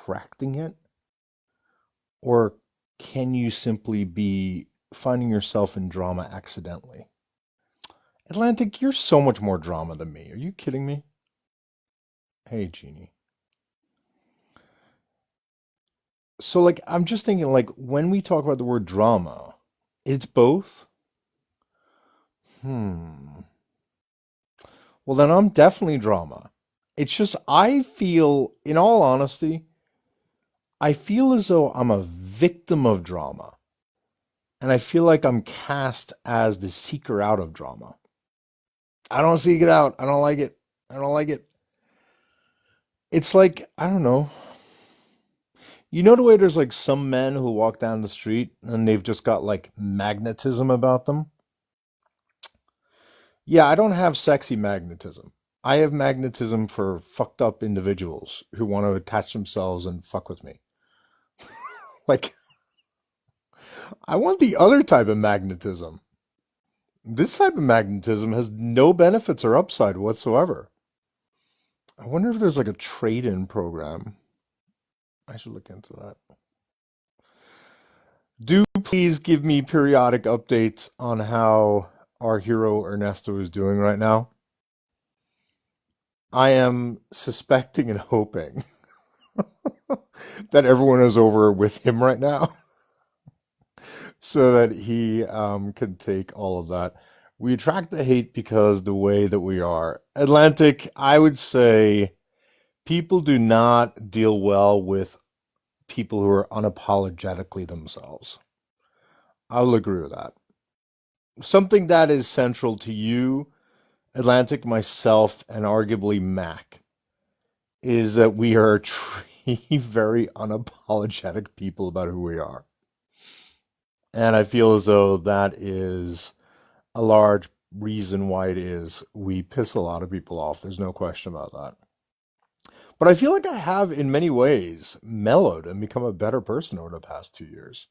attracting it? Or can you simply be finding yourself in drama accidentally? Atlantic, you're so much more drama than me. Are you kidding me? Hey, Jeannie. So, like, I'm just thinking, like, when we talk about the word drama, it's both. Hmm. Well, then I'm definitely drama. It's just, I feel, in all honesty, I feel as though I'm a victim of drama. And I feel like I'm cast as the seeker out of drama. I don't seek it out. I don't like it. I don't like it. It's like, I don't know. You know the way there's like some men who walk down the street and they've just got like magnetism about them? Yeah, I don't have sexy magnetism. I have magnetism for fucked up individuals who want to attach themselves and fuck with me. Like, I want the other type of magnetism. This type of magnetism has no benefits or upside whatsoever. I wonder if there's like a trade-in program. I should look into that. Do please give me periodic updates on how our hero Ernesto is doing right now. I am suspecting and hoping that everyone is over with him right now so that he can take all of that. We attract the hate because the way that we are. Atlantic, I would say people do not deal well with people who are unapologetically themselves. I'll agree with that. Something that is central to you, Atlantic, myself, and arguably Mac, is that we are very unapologetic people about who we are. And I feel as though that is a large reason why it is we piss a lot of people off. There's no question about that. But I feel like I have, in many ways, mellowed and become a better person over the past 2 years.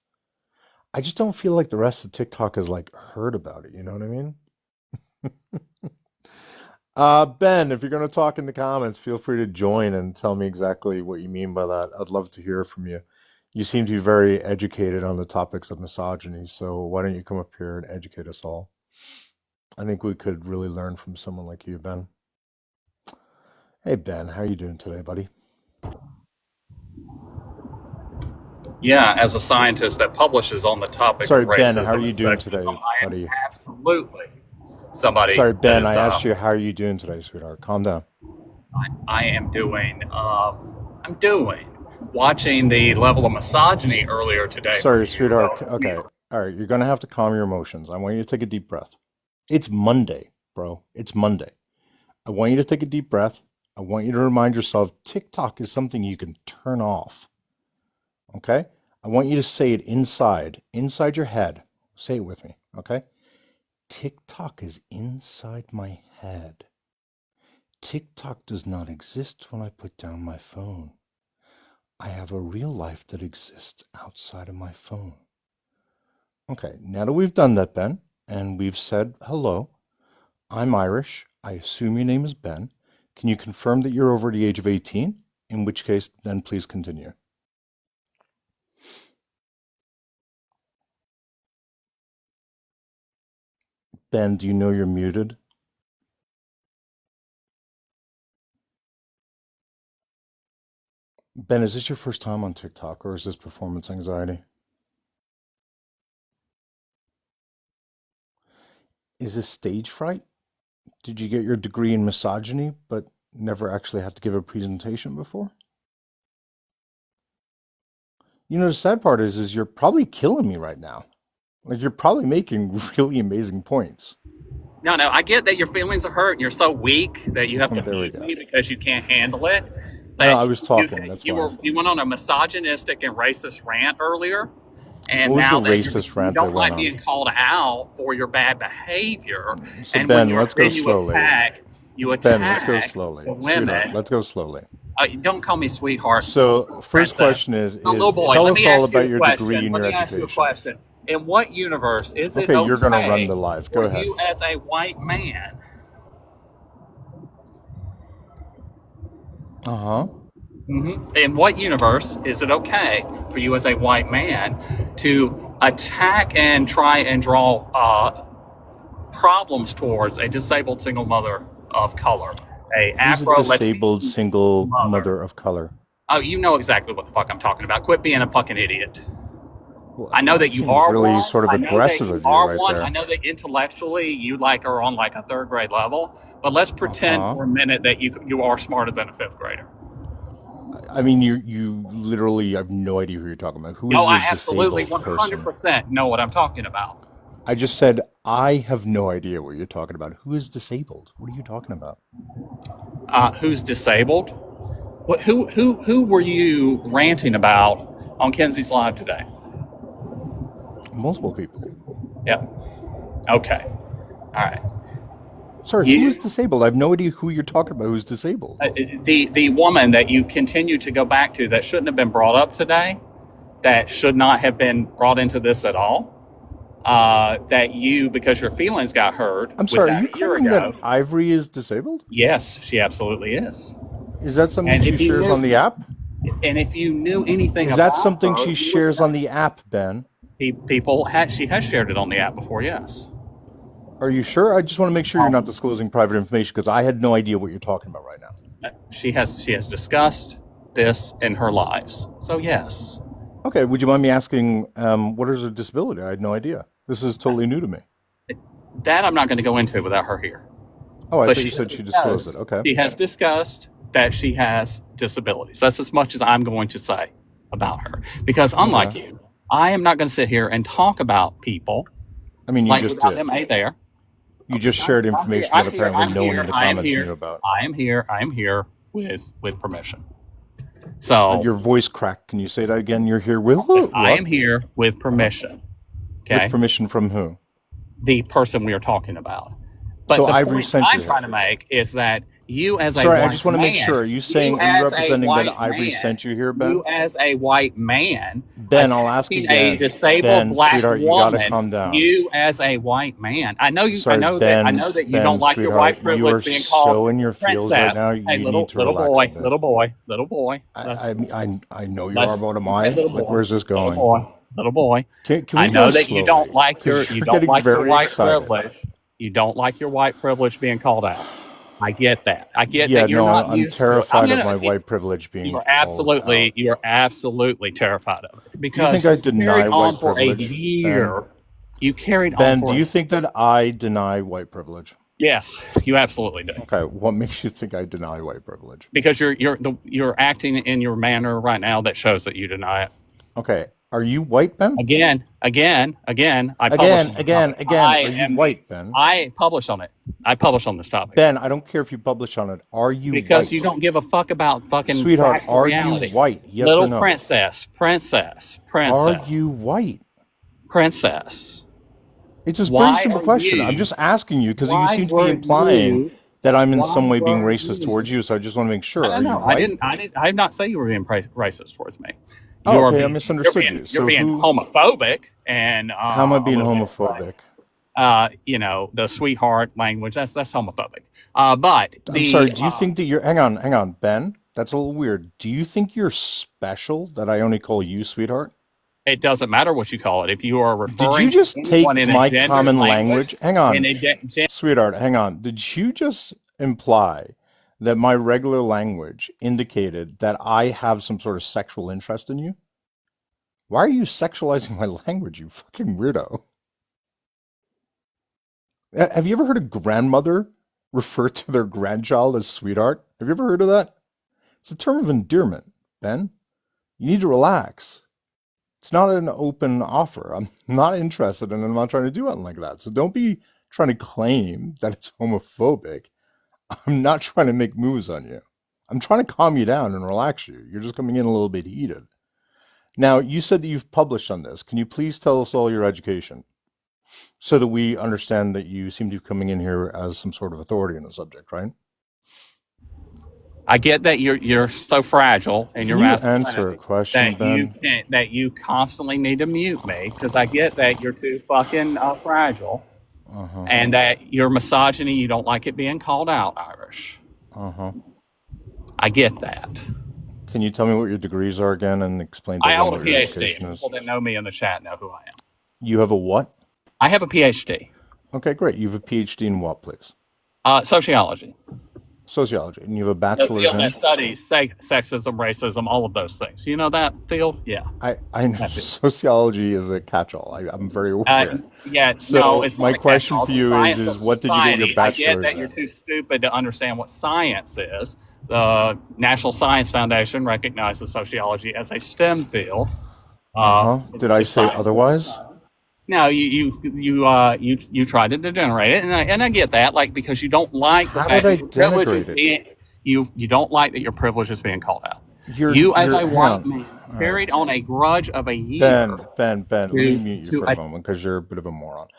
I just don't feel like the rest of TikTok has like heard about it. You know what I mean? Ben, if you're going to talk in the comments, feel free to join and tell me exactly what you mean by that. I'd love to hear from you. You seem to be very educated on the topics of misogyny, so why don't you come up here and educate us all? I think we could really learn from someone like you, Ben. Hey, Ben, how are you doing today, buddy? Yeah, as a scientist that publishes on the topic of Sorry, Ben, how are racism you and doing sexism, today, I am buddy? absolutely somebody Sorry, that Ben, is. I asked you how are you doing today, sweetheart. Calm down. I am doing. I'm doing. Watching the level of misogyny earlier today from Sorry, you. sweetheart. Okay. All right, you're going to have to calm your emotions. I want you to take a deep breath. It's Monday, bro. It's Monday. I want you to take a deep breath. I want you to remind yourself TikTok is something you can turn off. Okay? I want you to say it inside your head. Say it with me. Okay? TikTok is inside my head. TikTok does not exist when I put down my phone. I have a real life that exists outside of my phone. Okay, now that we've done that, Ben, and we've said hello, I'm Irish. I assume your name is Ben. Can you confirm that you're over the age of 18? In which case, then please continue. Ben, do you know you're muted? Ben, is this your first time on TikTok or is this performance anxiety? Is this stage fright? Did you get your degree in misogyny but never actually had to give a presentation before? You know, the sad part is you're probably killing me right now. Like you're probably making really amazing points. No, no, I get that your feelings are hurt and you're so weak that you have to There we mute go. me because you can't handle it. No, But I was you talking. That's you why. were you went on a misogynistic and racist rant earlier, and What was the now that racist you rant I don't went like on? being called out for your bad behavior, So and when Ben, you're let's go then you slowly. attack Ben, let's go slowly. the Sweetheart, women. let's go slowly. Don't call me sweetheart, So first princess. question is Now, little is boy, tell let us me all ask you about a your degree question. and Let your me ask you a education. question. In what universe is it Okay, you're gonna run okay the live. Go for ahead. you as a white man Uh-huh. In what universe is it okay for you as a white man to attack and try and draw problems towards a disabled single mother of color, a Who's a Afro disabled Latin single mother? mother of color? Oh, you know exactly what the fuck I'm talking about. Quit being a fucking idiot. Well, I know that that you seems are really one. sort of I know that aggressive you of you are right one. I there. know that intellectually you like are on like a third grade level. But let's pretend Uh-huh. for a minute that you are smarter than a fifth grader. I mean, you literally have no idea who you're talking about. Who Oh, is a I absolutely disabled person? 100% know what I'm talking about. I just said I have no idea what you're talking about. Who is disabled? What are you talking about? Who's disabled? Who were you ranting about on Kenzie's live today? Multiple people. Yeah. Okay. All right. Sorry, who is You, disabled? I have no idea who you're talking about who's disabled. the woman that you continue to go back to that shouldn't have been brought up today, that should not have been brought into this at all. That you, because your feelings got hurt I'm with sorry, are that you a year claiming that ago. Ivory is disabled? Yes, she absolutely is. Is that something And she if you shares on the knew, app? and if you knew anything Is that about something her, she you would shares on know. the app, Ben? She has shared it on the app before. Yes. Are you sure? I just want to make sure you're not Um, disclosing private information because I had no idea what you're talking about right now. she has discussed this in her lives. So yes, Okay, would you mind me asking what is her disability? I had no idea. This is totally new to me. that I'm not going to go into without her here. Oh, I But thought you said she disclosed it. Okay. she has discussed that she has disabilities. That's as much as I'm going to say about her. Because Okay. unlike you, I am not going to sit here and talk about people I mean, you like just without did. them a there. You Okay, just shared I'm here. information that I'm here. apparently I'm no one in here. the I am comments here. knew about. I am here. I am here with permission. So Your voice cracked. Can you say that again? You're here with I said I what? am here with permission. With Okay, permission from who? the person we are talking about. But So the Ivory point sent you I'm trying here. to make is that you as a Sorry, I white just want to make sure. man, Are you saying, are you representing that Ivory sent you here, you Ben? as a white man Ben, I'll ask attacking a again. disabled Ben, black sweetheart, you got to woman, calm down. you as a white man. Sorry, I Ben, know that you don't Ben, like your sweetheart, white you are privilege being called so in your feels right princess. now. Hey, You need to relax a bit. little boy. I know you are, Let's but am hey, I? Like, where's this little going? boy, little boy. Can I we go know that slowly? Because you you're don't getting like your very white excited. privilege. You don't like your white privilege being called out. I get that. I get Yeah, that you're no, not I'm used to it. I'm terrified of gonna. my white privilege being called out. You are absolutely terrified of it Do you think because I you carried deny on white for a privilege, Ben? year. You carried on Ben, do for you think that I deny white privilege? yes, you absolutely do Okay, what makes you think I deny white privilege? because you're acting in your manner right now that shows that you deny it. Okay, are you white, Ben? Again. I publish Again, on the again, topic. again, are you white, Ben? I publish on it. I publish on this topic Ben, I don't care if you publish on it. Are you because you white? don't give a fuck about fucking Sweetheart, factual are you reality. white? Yes or Little no? Are you white? princess. It's a very Why simple are question. I'm you? just asking you because you Why seem to be were implying you? that I'm in Why some way being were racist you? towards you. So I just want to make I sure. Are don't you know. white? I did not say you were being racist towards me. Oh, You are okay. I being. misunderstood you. You're So being who? homophobic and How am I a being little bit like homophobic? the sweetheart language. That's homophobic. But I'm sorry. the Do you think that you're? Hang on, Ben. That's a little weird. Do you think you're special that I only call you sweetheart? it doesn't matter what you call it. If you are Did you referring to just anyone take in a my gendered common language, language? Hang in on, a sweetheart. Hang on. Did you just imply that my regular language indicated that I have some sort of sexual interest in you? Why are you sexualizing my language, you fucking weirdo? Have you ever heard a grandmother refer to their grandchild as sweetheart? Have you ever heard of that? It's a term of endearment, Ben. You need to relax. It's not an open offer. I'm not interested and I'm not trying to do anything like that. So don't be trying to claim that it's homophobic. I'm not trying to make moves on you. I'm trying to calm you down and relax you. You're just coming in a little bit heated. Now, you said that you've published on this. Can you please tell us all your education so that we understand that you seem to be coming in here as some sort of authority in the subject, right? I get that you're so fragile in Can your you answer a masculinity question, Ben? that you constantly need to mute me because I get that you're too fucking fragile Uh huh. and that your misogyny you don't like it being called out, Irish. Uh huh. I get that. Can you tell me what your degrees are again and explain to I everyone hold a what your PhD. education People is? that know me in the chat know who I am. You have a what? I have a PhD. Okay, great. You have a PhD in what, please? Sociology. Sociology. And you have a The bachelor's field that in? studies sexism, racism, all of those things. You know that field? Yeah, I know that field. sociology is a catch-all. I'm very Uh, aware. yeah, no, So it's my not a question catch-all. for It's a you science of is what did you get your society. I get bachelor's that you're in? too stupid to understand what science is. The National Science Foundation recognizes sociology as a STEM field. Uh-huh. Did I It's say science. otherwise? Now you try to degenerate it, and I get that, like because you don't like the How did fact I that your privilege is denigrate it? being you don't like that your privilege is being called out. You, as You're a hang white on. man, All right. carried on a grudge of a year Ben, let me to mute you to for a a moment because you're a bit of a moron.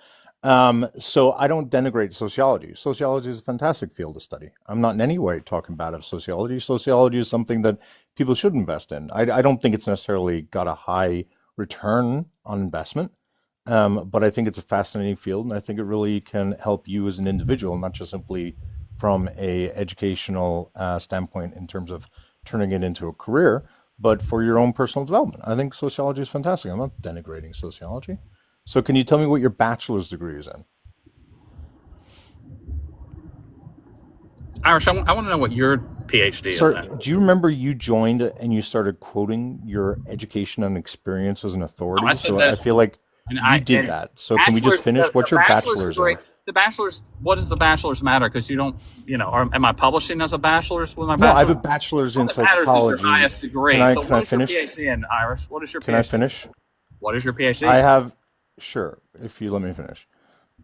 So I don't denigrate sociology. Sociology is a fantastic field to study. I'm not in any way talking bad of sociology. Sociology is something that people should invest in. I don't think it's necessarily got a high return on investment, but I think it's a fascinating field, and I think it really can help you as an individual, not just simply from a educational standpoint in terms of turning it into a career, but for your own personal development. I think sociology is fantastic. I'm not denigrating sociology. So can you tell me what your bachelor's degree is in? Irish. I want to know what your PhD is Sorry, in. do you remember you joined and you started quoting your education and experience as an I authority? said So I that, feel like and you did that. So can we just bachelor's finish? the What's your bachelor's bachelor's degree. in? The bachelor's. What does the bachelor's matter? Because you don't, or am I publishing as a bachelor's with my No, I have bachelor's? a bachelor's All in that matters is your psychology. highest Can degree. I So can I what is your finish? PhD in, Iris? What is your Can I PhD? finish? What is your I PhD? have sure, if you let me finish.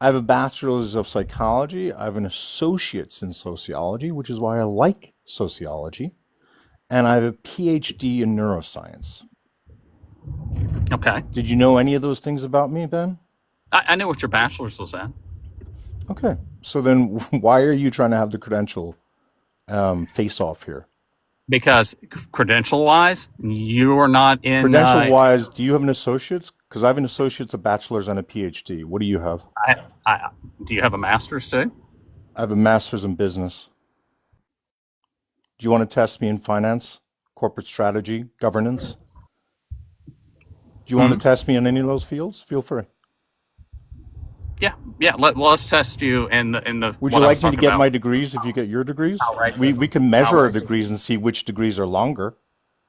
I have a bachelor's of psychology. I have an associate's in sociology, which is why I like sociology. And I have a PhD in neuroscience. Okay. Did you know any of those things about me, Ben? I knew what your bachelor's was in. Okay. So then why are you trying to have the credential face off here? Because credential wise, you are not in. Credential wise, do you have an associate's? Because I have an associate's, a bachelor's, and a PhD. What do you have? Do you have a master's too? I have a master's in business. Do you want to test me in finance, corporate strategy, governance? Do you want to Hmm. test me in any of those fields? Feel free. Yeah, yeah. Let's test you in the Would you what I was like me to talking get about. my degrees if you get your degrees? How We racism. can How measure our racism. degrees and see which degrees are longer.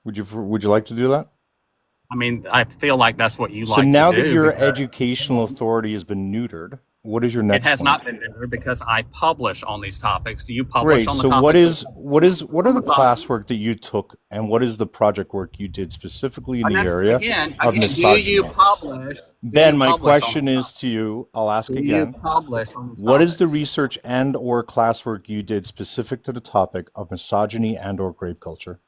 Would you like to do that? I mean, I feel like that's what you So like to now that do your because educational authority has been neutered, what is your it next has point? not been there because I publish on these topics. Do you publish Great. on the So topics of what are the misogyny? classwork that you took and what is the project work you did specifically in And the then area of again, do you misogyny? publish? Do you Ben, my publish on question these is topics? to you, I'll ask Do you again. publish on these What is the topics? research and or classwork you did specific to the topic of misogyny and or grape culture?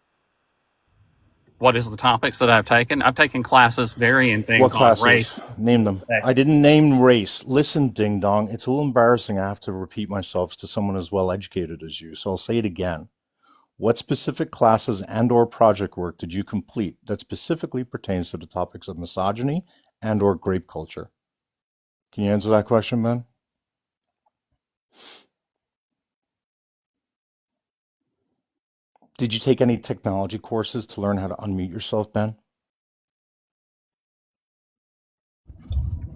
What is the topics that I've taken? I've taken classes varying What things on classes? race. Name them. I didn't name race. Listen, ding dong. It's a little embarrassing. I have to repeat myself to someone as well educated as you. So I'll say it again. What specific classes and or project work did you complete that specifically pertains to the topics of misogyny and or grape culture? Can you answer that question, Ben? Did you take any technology courses to learn how to unmute yourself, Ben?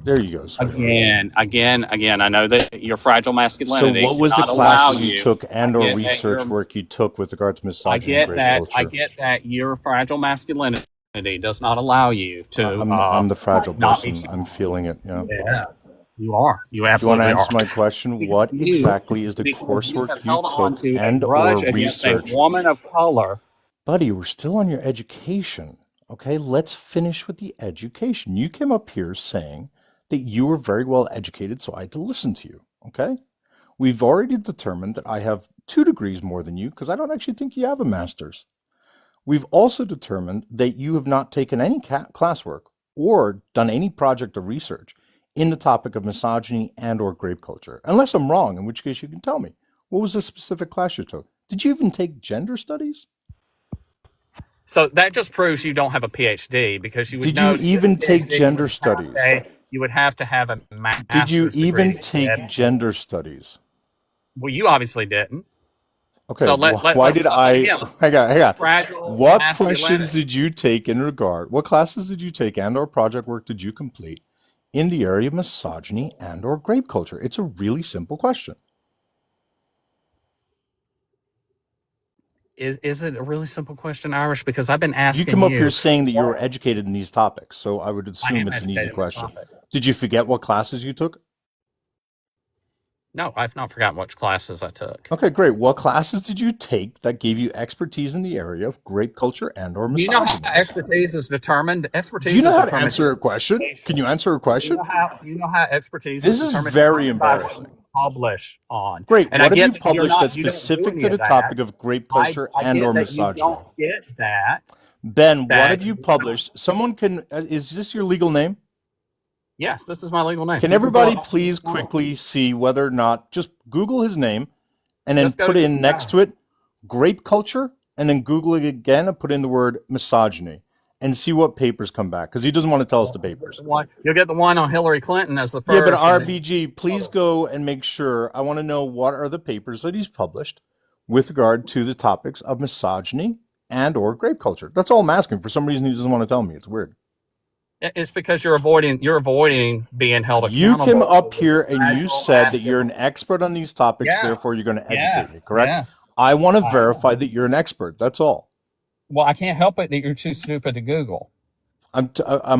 There you go, sweetheart. Again. I know that your fragile So masculinity what was the cannot allow classes you you. took I and or get that research you're. work you took with regard to I misogyny and get grape that. I culture? get that your fragile masculinity does not allow you to I'm the fragile not be person. I'm strong. feeling it. Yeah. Yes, you are. You Do you want to absolutely are. answer my question? Because What exactly is the you coursework have you held on took to a and or grudge against a research? woman of color. Buddy, we're still on your education. Okay, let's finish with the education. You came up here saying that you were very well educated, so I had to listen to you. Okay, we've already determined that I have 2 degrees more than you because I don't actually think you have a master's. We've also determined that you have not taken any classwork or done any project or research in the topic of misogyny and or grape culture. Unless I'm wrong, in which case you can tell me. What was the specific class you took? Did you even take gender studies? So that just proves you don't have a PhD because you would Did you know to get a even take PhD gender studies? you would have to have a Did you master's degree even to get. take gender studies? Well, you obviously didn't. Okay, So why did I? again, Hang on. fragile What questions masculinity. did you take in regard? What classes did you take and/or project work did you complete in the area of misogyny and/or grape culture? It's a really simple question. Is it a really simple question, Irish? Because I've been You asking come up here you. saying that you're What educated in these topics, so I would I assume am it's an easy educated in the question. topic. Did you forget what classes you took? No, I've not forgotten which classes I took. Okay, great. What classes did you take that gave you expertise in the area of grape culture and/or Do you know how misogyny? expertise is determined? Do you Expertise know is how to determined answer a question? by Can you answer a question? do you know how expertise is This is determined very by what you embarrassing. publish on? Great. And I What have you get that published that's you don't do specific any to of the that. topic of grape culture I and/or get that you misogyny? don't get that. Ben, what That have you published? Someone can, is this your legal name? yes, this is my legal name. Can You can pull everybody it up. please quickly see whether or not, just Google his name and then Just go to put in Google. next to it grape culture and then Google it again and put in the word misogyny and see what papers come back because he doesn't want to tell us the papers. You'll get the one on Hillary Clinton as the Yeah, but first. RBG, please go and make sure. I want to know what are the papers that he's published with regard to the topics of misogyny and/or grape culture. That's all I'm asking. For some reason, he doesn't want to tell me. It's weird. It's because you're avoiding being held You came accountable up for here and you fragile said that you're an masculinity. expert on these topics, Yeah. therefore you're going to educate me, Yes. correct? Yes. I want to I verify am. that you're an expert. That's all. Well, I can't help it that you're too stupid to Google. I'm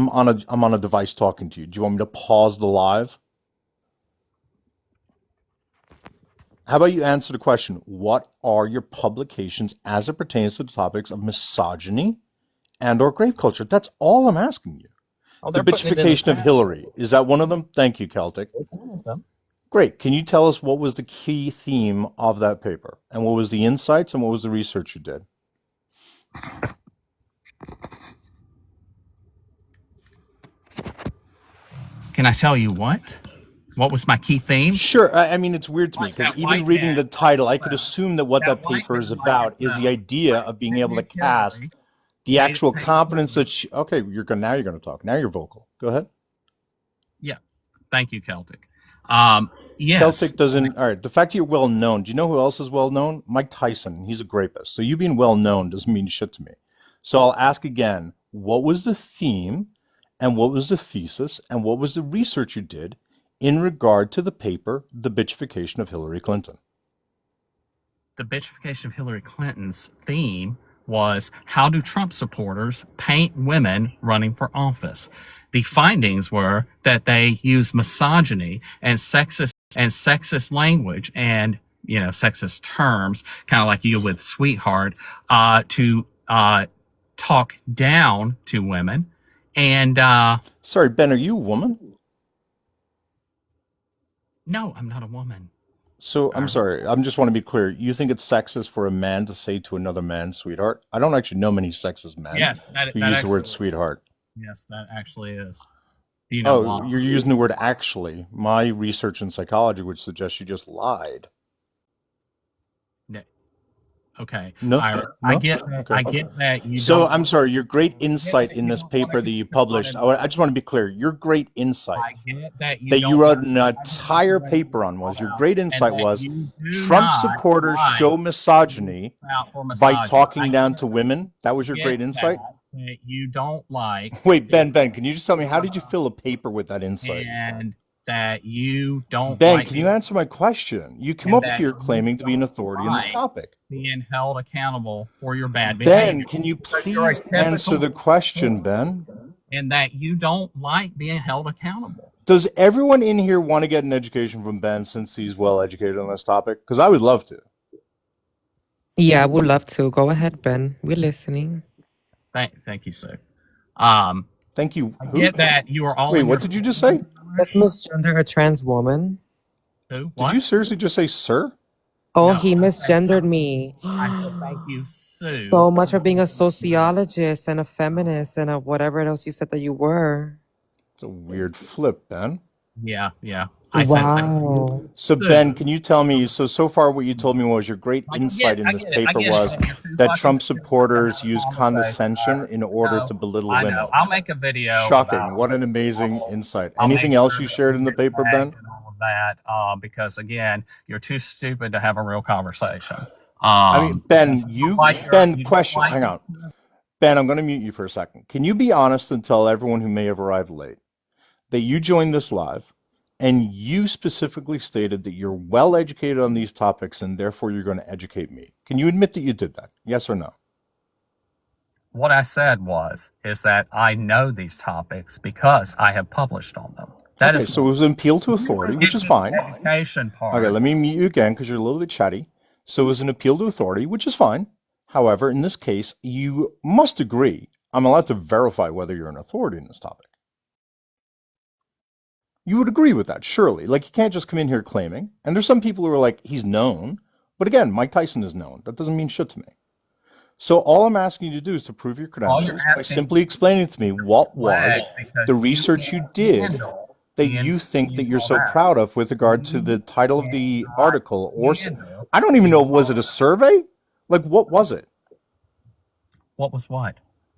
on a device talking to you. Do you want me to pause the live? How about you answer the question? What are your publications as it pertains to the topics of misogyny and/or grape culture? That's all I'm asking you. Oh, The they're putting it in the bitchification of chat. Hillary. Is that one of them? Thank you, Celtic. It's one of them. Great. Can you tell us what was the key theme of that paper? And what was the insights and what was the research you did? Can I tell you what? What was my key theme? Sure. I mean, it's weird to me Like because that even white reading man. the title, I could assume that what That that white paper man is like about is the idea of being able to Nick Hillary cast the made it actual take competence Hillary. that she, okay, now you're going to talk. Now you're vocal. Go ahead. Yeah. Thank you, Celtic. Yes. Celtic doesn't. All right. The fact that you're well known. Do you know who else is well known? Mike Tyson. He's a grapist. So you being well known doesn't mean shit to me. So I'll ask again. What was the theme, and what was the thesis, and what was the research you did in regard to the paper, "The Bitchification of Hillary Clinton"? The bitchification of Hillary Clinton's theme was how do Trump supporters paint women running for office? The findings were that they use misogyny and sexist language and sexist terms, kind of like you with sweetheart, to talk down to women. And Sorry, Ben, are you a woman? no, I'm not a woman. So I'm sorry. I just want to be clear. You think it's sexist for a man to say to another man, "sweetheart"? I don't actually know many sexist men Yes, that who that use the word actually "sweetheart." yes, that actually is. Do you know Oh, why? you're using the word "actually." My research in psychology would suggest you just lied. Yeah, okay, No, I no. get that. Okay. I get that you So don't. I'm sorry. Your great I get insight that in you this don't want to paper that you consider what published. an I just want to be clear. Your great insight I get that you that you don't wrote want an to entire paper on was your great and insight that was you do Trump not supporters like show misogyny out for by misogyny. talking down to women. That was your Get great insight. that you don't like Wait, Ben, can you just tell me how did you fill a paper with that insight? and that you don't Ben, like can you answer my question? You come and up that here you claiming to be an authority on this like topic. being held accountable for your bad Ben, behavior. can you Because you're a please answer the typical question, Ben? and that you don't like being held accountable. Does everyone in here want to get an education from Ben since he's well educated on this topic? Because I would love to. Yeah, I would love to. Go ahead, Ben. We're listening. Thank you, sir. Um, Thank you. I Who? get that you are all Wait, in what your did you just say? Let's misgender a trans woman. who Did you what? seriously just say sir? Oh, No, he misgendered me. I said thank you, Sue. So much for being a sociologist and a feminist and a whatever else you said that you were. It's a weird flip, Ben. Yeah. I said thank you, Wow. So Ben, can you tell me? So far, what you told me was your great I insight in I this get it. I paper get was it. You're too that fucking Trump stupid to have supporters a use conversation. condescension in order to belittle I women. know. I'll make a video Shocking! about What an amazing insight. I'll make Anything else sure you that shared we in the get paper, tagged Ben? and all of that because again, you're too stupid to have a real conversation. I mean, Ben, Ben, You don't question. like Hang it. on. Ben, I'm going to mute you for a second. Can you be honest and tell everyone who may have arrived late that you joined this live and you specifically stated that you're well educated on these topics and therefore you're going to educate me? Can you admit that you did that? Yes or no? What I said is that I know these topics because I have published on them. That Okay, is so it was an appeal to you were authority, which is getting fine. the education Okay, part. let me mute you again because you're a little bit chatty. So it was an appeal to authority, which is fine. However, in this case, you must agree I'm allowed to verify whether you're an authority in this topic. You would agree with that, surely. Like, you can't just come in here claiming. And there's some people who are like, he's known. But again, Mike Tyson is known. That doesn't mean shit to me. So all I'm asking you to do is to prove your All you're credentials by asking simply explaining to me what was flag because the you research you can't did handle that being you think that being you're called so out. proud of with regard to the You title of the cannot article. Or handle I don't even know, being was it a survey? Like, what was it? what was what?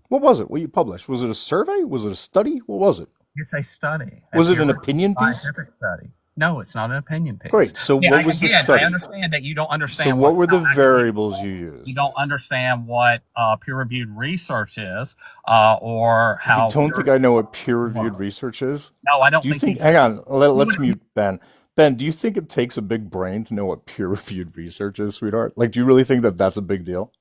What was it? What you published? Was it a survey? Was it a study? What was it? It's a study. A Was it an peer-reviewed opinion piece? scientific study. No, it's not an opinion piece. Great. So Yeah, what was the again, I study? understand that you don't So understand what were the actually variables you you used? don't understand what peer-reviewed research is, or You how. don't think I know what peer-reviewed research is? No, I don't Do you think think, hang on, let's mute Ben. Ben, do you think it takes a big brain to know what peer-reviewed research is, sweetheart? Like, do you really think that that's a big deal?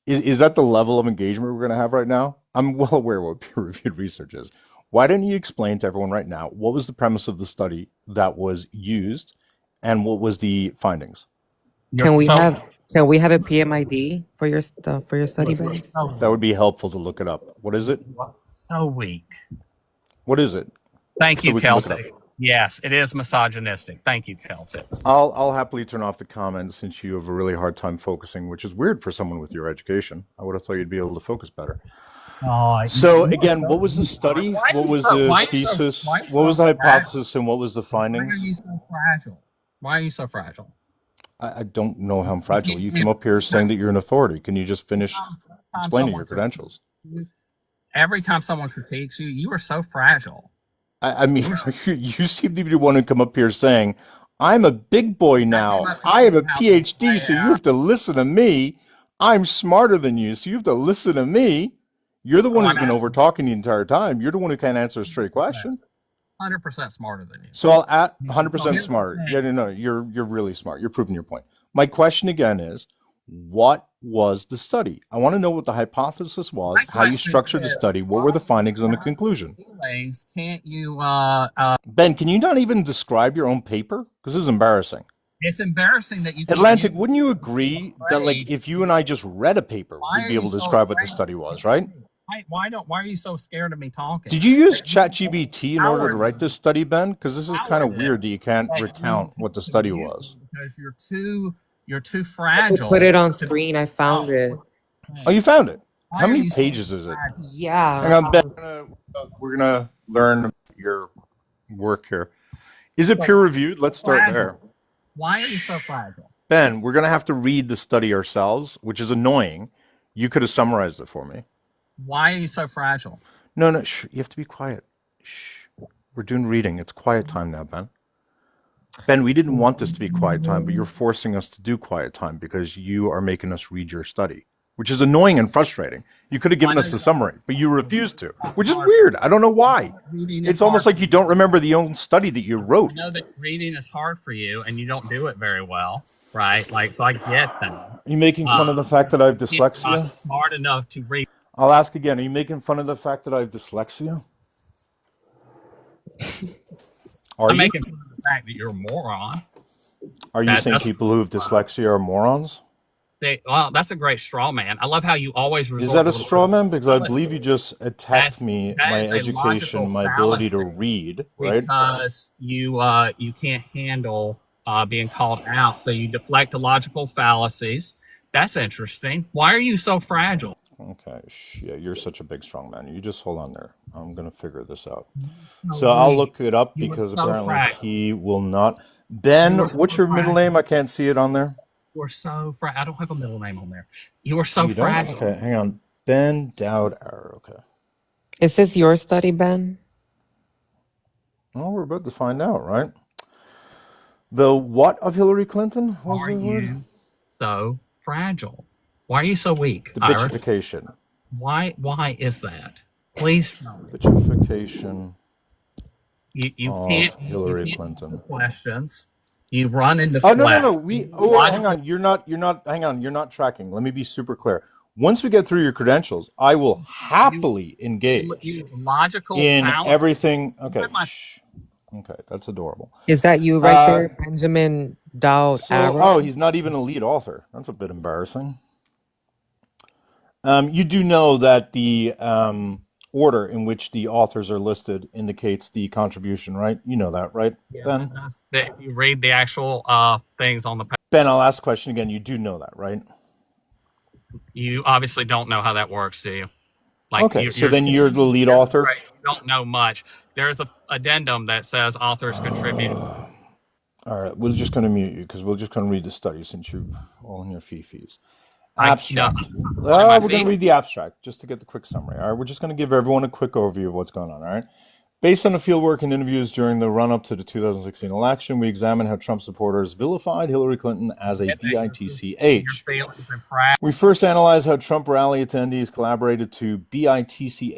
Is that the level of engagement we're going to have right now? I'm well aware what peer-reviewed research is. Why didn't you explain to everyone right now what was the premise of the study that was used and what was the findings? You're Can we so have a PMID for your stuff for your study, Ben? That would be helpful to look it up. What is it? so weak. What is it? Thank So you, we can look it up. Kelsey. Yes, it is misogynistic. Thank you, Kelsey. I'll happily turn off the comments since you have a really hard time focusing, which is weird for someone with your education. I would have thought you'd be able to focus better. So again, what was the study? What was the thesis? What was the hypothesis and what was the Why are findings? you so fragile? Why are you so fragile? I don't know how I'm fragile. You came up here saying that you're an authority. Can you just finish explaining your credentials? Every time someone critiques you, you are so fragile. I mean, you seem to be the one who come up here saying, I'm a big boy now. I have a PhD, so you have to listen to me. I'm smarter than you, so you have to listen to me. You're the one who's been over talking the entire time. You're the one who can't answer a straight question. 100% smarter than you. So I'll add 100% smart. Yeah, no, you're really smart. You're proving your point. My question again is, what was the study? I want to know what the hypothesis was, how you structured the study, what were the findings and the conclusion. Feelings, can't you? Ben, can you not even describe your own paper? Because this is embarrassing. It's embarrassing that you. Atlantic, wouldn't you agree that, like, if you and I just read a paper, we'd be able to describe what the study was, right? Why are you so scared of me talking? Did you use ChatGPT in order to write this study, Ben? Because this is kind of weird that you can't recount what the study was. Because you're too fragile. Put it on screen. I found it. Oh, you found it. How Why are many you so pages is it? Yeah. Hang on, Ben. We're gonna learn your work here. Is it peer reviewed? Let's start there. Why are you so fragile? Ben, we're gonna have to read the study ourselves, which is annoying. You could have summarized it for me. Why are you so fragile? No, shh, you have to be quiet. Shh. We're doing reading. It's quiet time now, Ben. Ben, we didn't want this to be quiet time, but you're forcing us to do quiet time because you are making us read your study, which is annoying and frustrating. You could have given us the summary, but you refused to, which is weird. I don't know why. It's almost like you don't remember the own study that you wrote. I know that reading is hard for you and you don't do it very well, right? Like, so I get that. Are you making fun of the fact that I have dyslexia? You're not smart enough to read. I'll ask again. Are you making fun of the fact that I have dyslexia? I'm making fun of the fact that you're a moron. Are you saying people who have dyslexia are morons? Well, that's a great straw man. I love how you always resort. Is that a straw man? Because I believe you just attacked me, my education, my ability to read, right? Because you can't handle being called out, so you deflect to logical fallacies. That's interesting. Why are you so fragile? Okay, yeah, you're such a big strong man. You just hold on there. I'm gonna figure this out. So I'll look it up because apparently he will not. Ben, what's your middle name? I can't see it on there. You are so fragile. I don't have a middle name on there. You are so fragile. Okay, hang on. Ben Dowd-Arrow. Okay. Is this your study, Ben? Oh, we're about to find out, right? The what of Hillary Clinton? What was the word? so fragile? Why are you so weak, The Ira? bitchification. Why is that? Please tell me. Bitchification You of you Hillary can't answer Clinton. questions. You run into Oh no no flat no. Hang logical on. Hang on. You're not tracking. Let me be super clear. Once we get through your credentials, I will you happily engage use logical in fallacy. everything. Okay. Shh. Okay, that's adorable. Is that you right Uh, there, Benjamin Dowd oh, Arrow? he's not even a lead author. That's a bit embarrassing. You do know that the order in which the authors are listed indicates the contribution, right? You know that, right, Yeah, Ben? that's that. You read the actual things on the. Ben, I'll ask the question again. You do know that, right? You obviously don't know how that works, do you? Like Okay, so you're then you're the lead author. right, you don't know much. There's a addendum that says authors contribute. All right, we're just going to mute you because we're just going to read the study since you're all in your fifis. I no, Abstract. I'm on my We're going to feet. read the abstract just to get the quick summary. All right, we're just going to give everyone a quick overview of what's going on. All right. Based on the fieldwork and interviews during the run-up to the 2016 election, we examine how Trump supporters vilified Hillary Clinton as a Get that your BITCH. feelings and frag. We first analyzed how Trump rally attendees collaborated to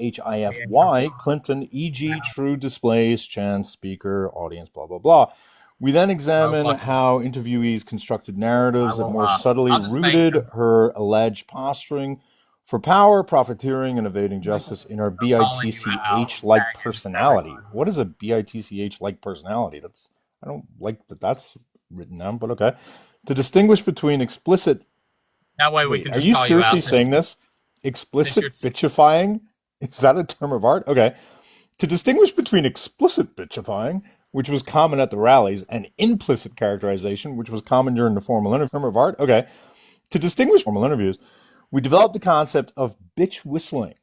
BITCHIFY Clinton, e.g., true displays, chants, speaker, audience, blah, blah, blah. We then No examine fucking. how interviewees constructed narratives I that will. more subtly I'll just make rooted her alleged posturing for power, profiteering, and evading justice in her calling you out, BITCH-like tagging personality. everybody. What is a BITCH-like personality? I don't like that that's written down, but okay. To distinguish between explicit. That way we Wait, can are just you call you seriously out saying this? since you're. Explicit bitchifying? Is that a term of art? Okay. To distinguish between explicit bitchifying, which was common at the rallies, and implicit characterization, which was common during the formal term of art. Okay. To distinguish formal interviews, we developed the concept of bitch whistling,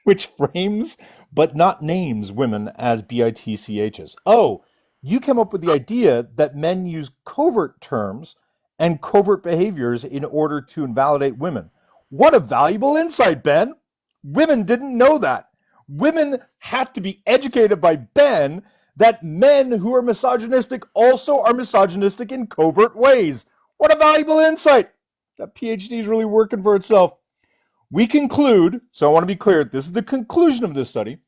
which frames but not names women as BITCHs. Oh, you came up with the idea that men use covert terms and covert behaviors in order to invalidate women. What a valuable insight, Ben. Women didn't know that. Women had to be educated by Ben that men who are misogynistic also are misogynistic in covert ways. What a valuable insight. That PhD is really working for itself. We conclude, so I want to be clear, this is the conclusion of this study.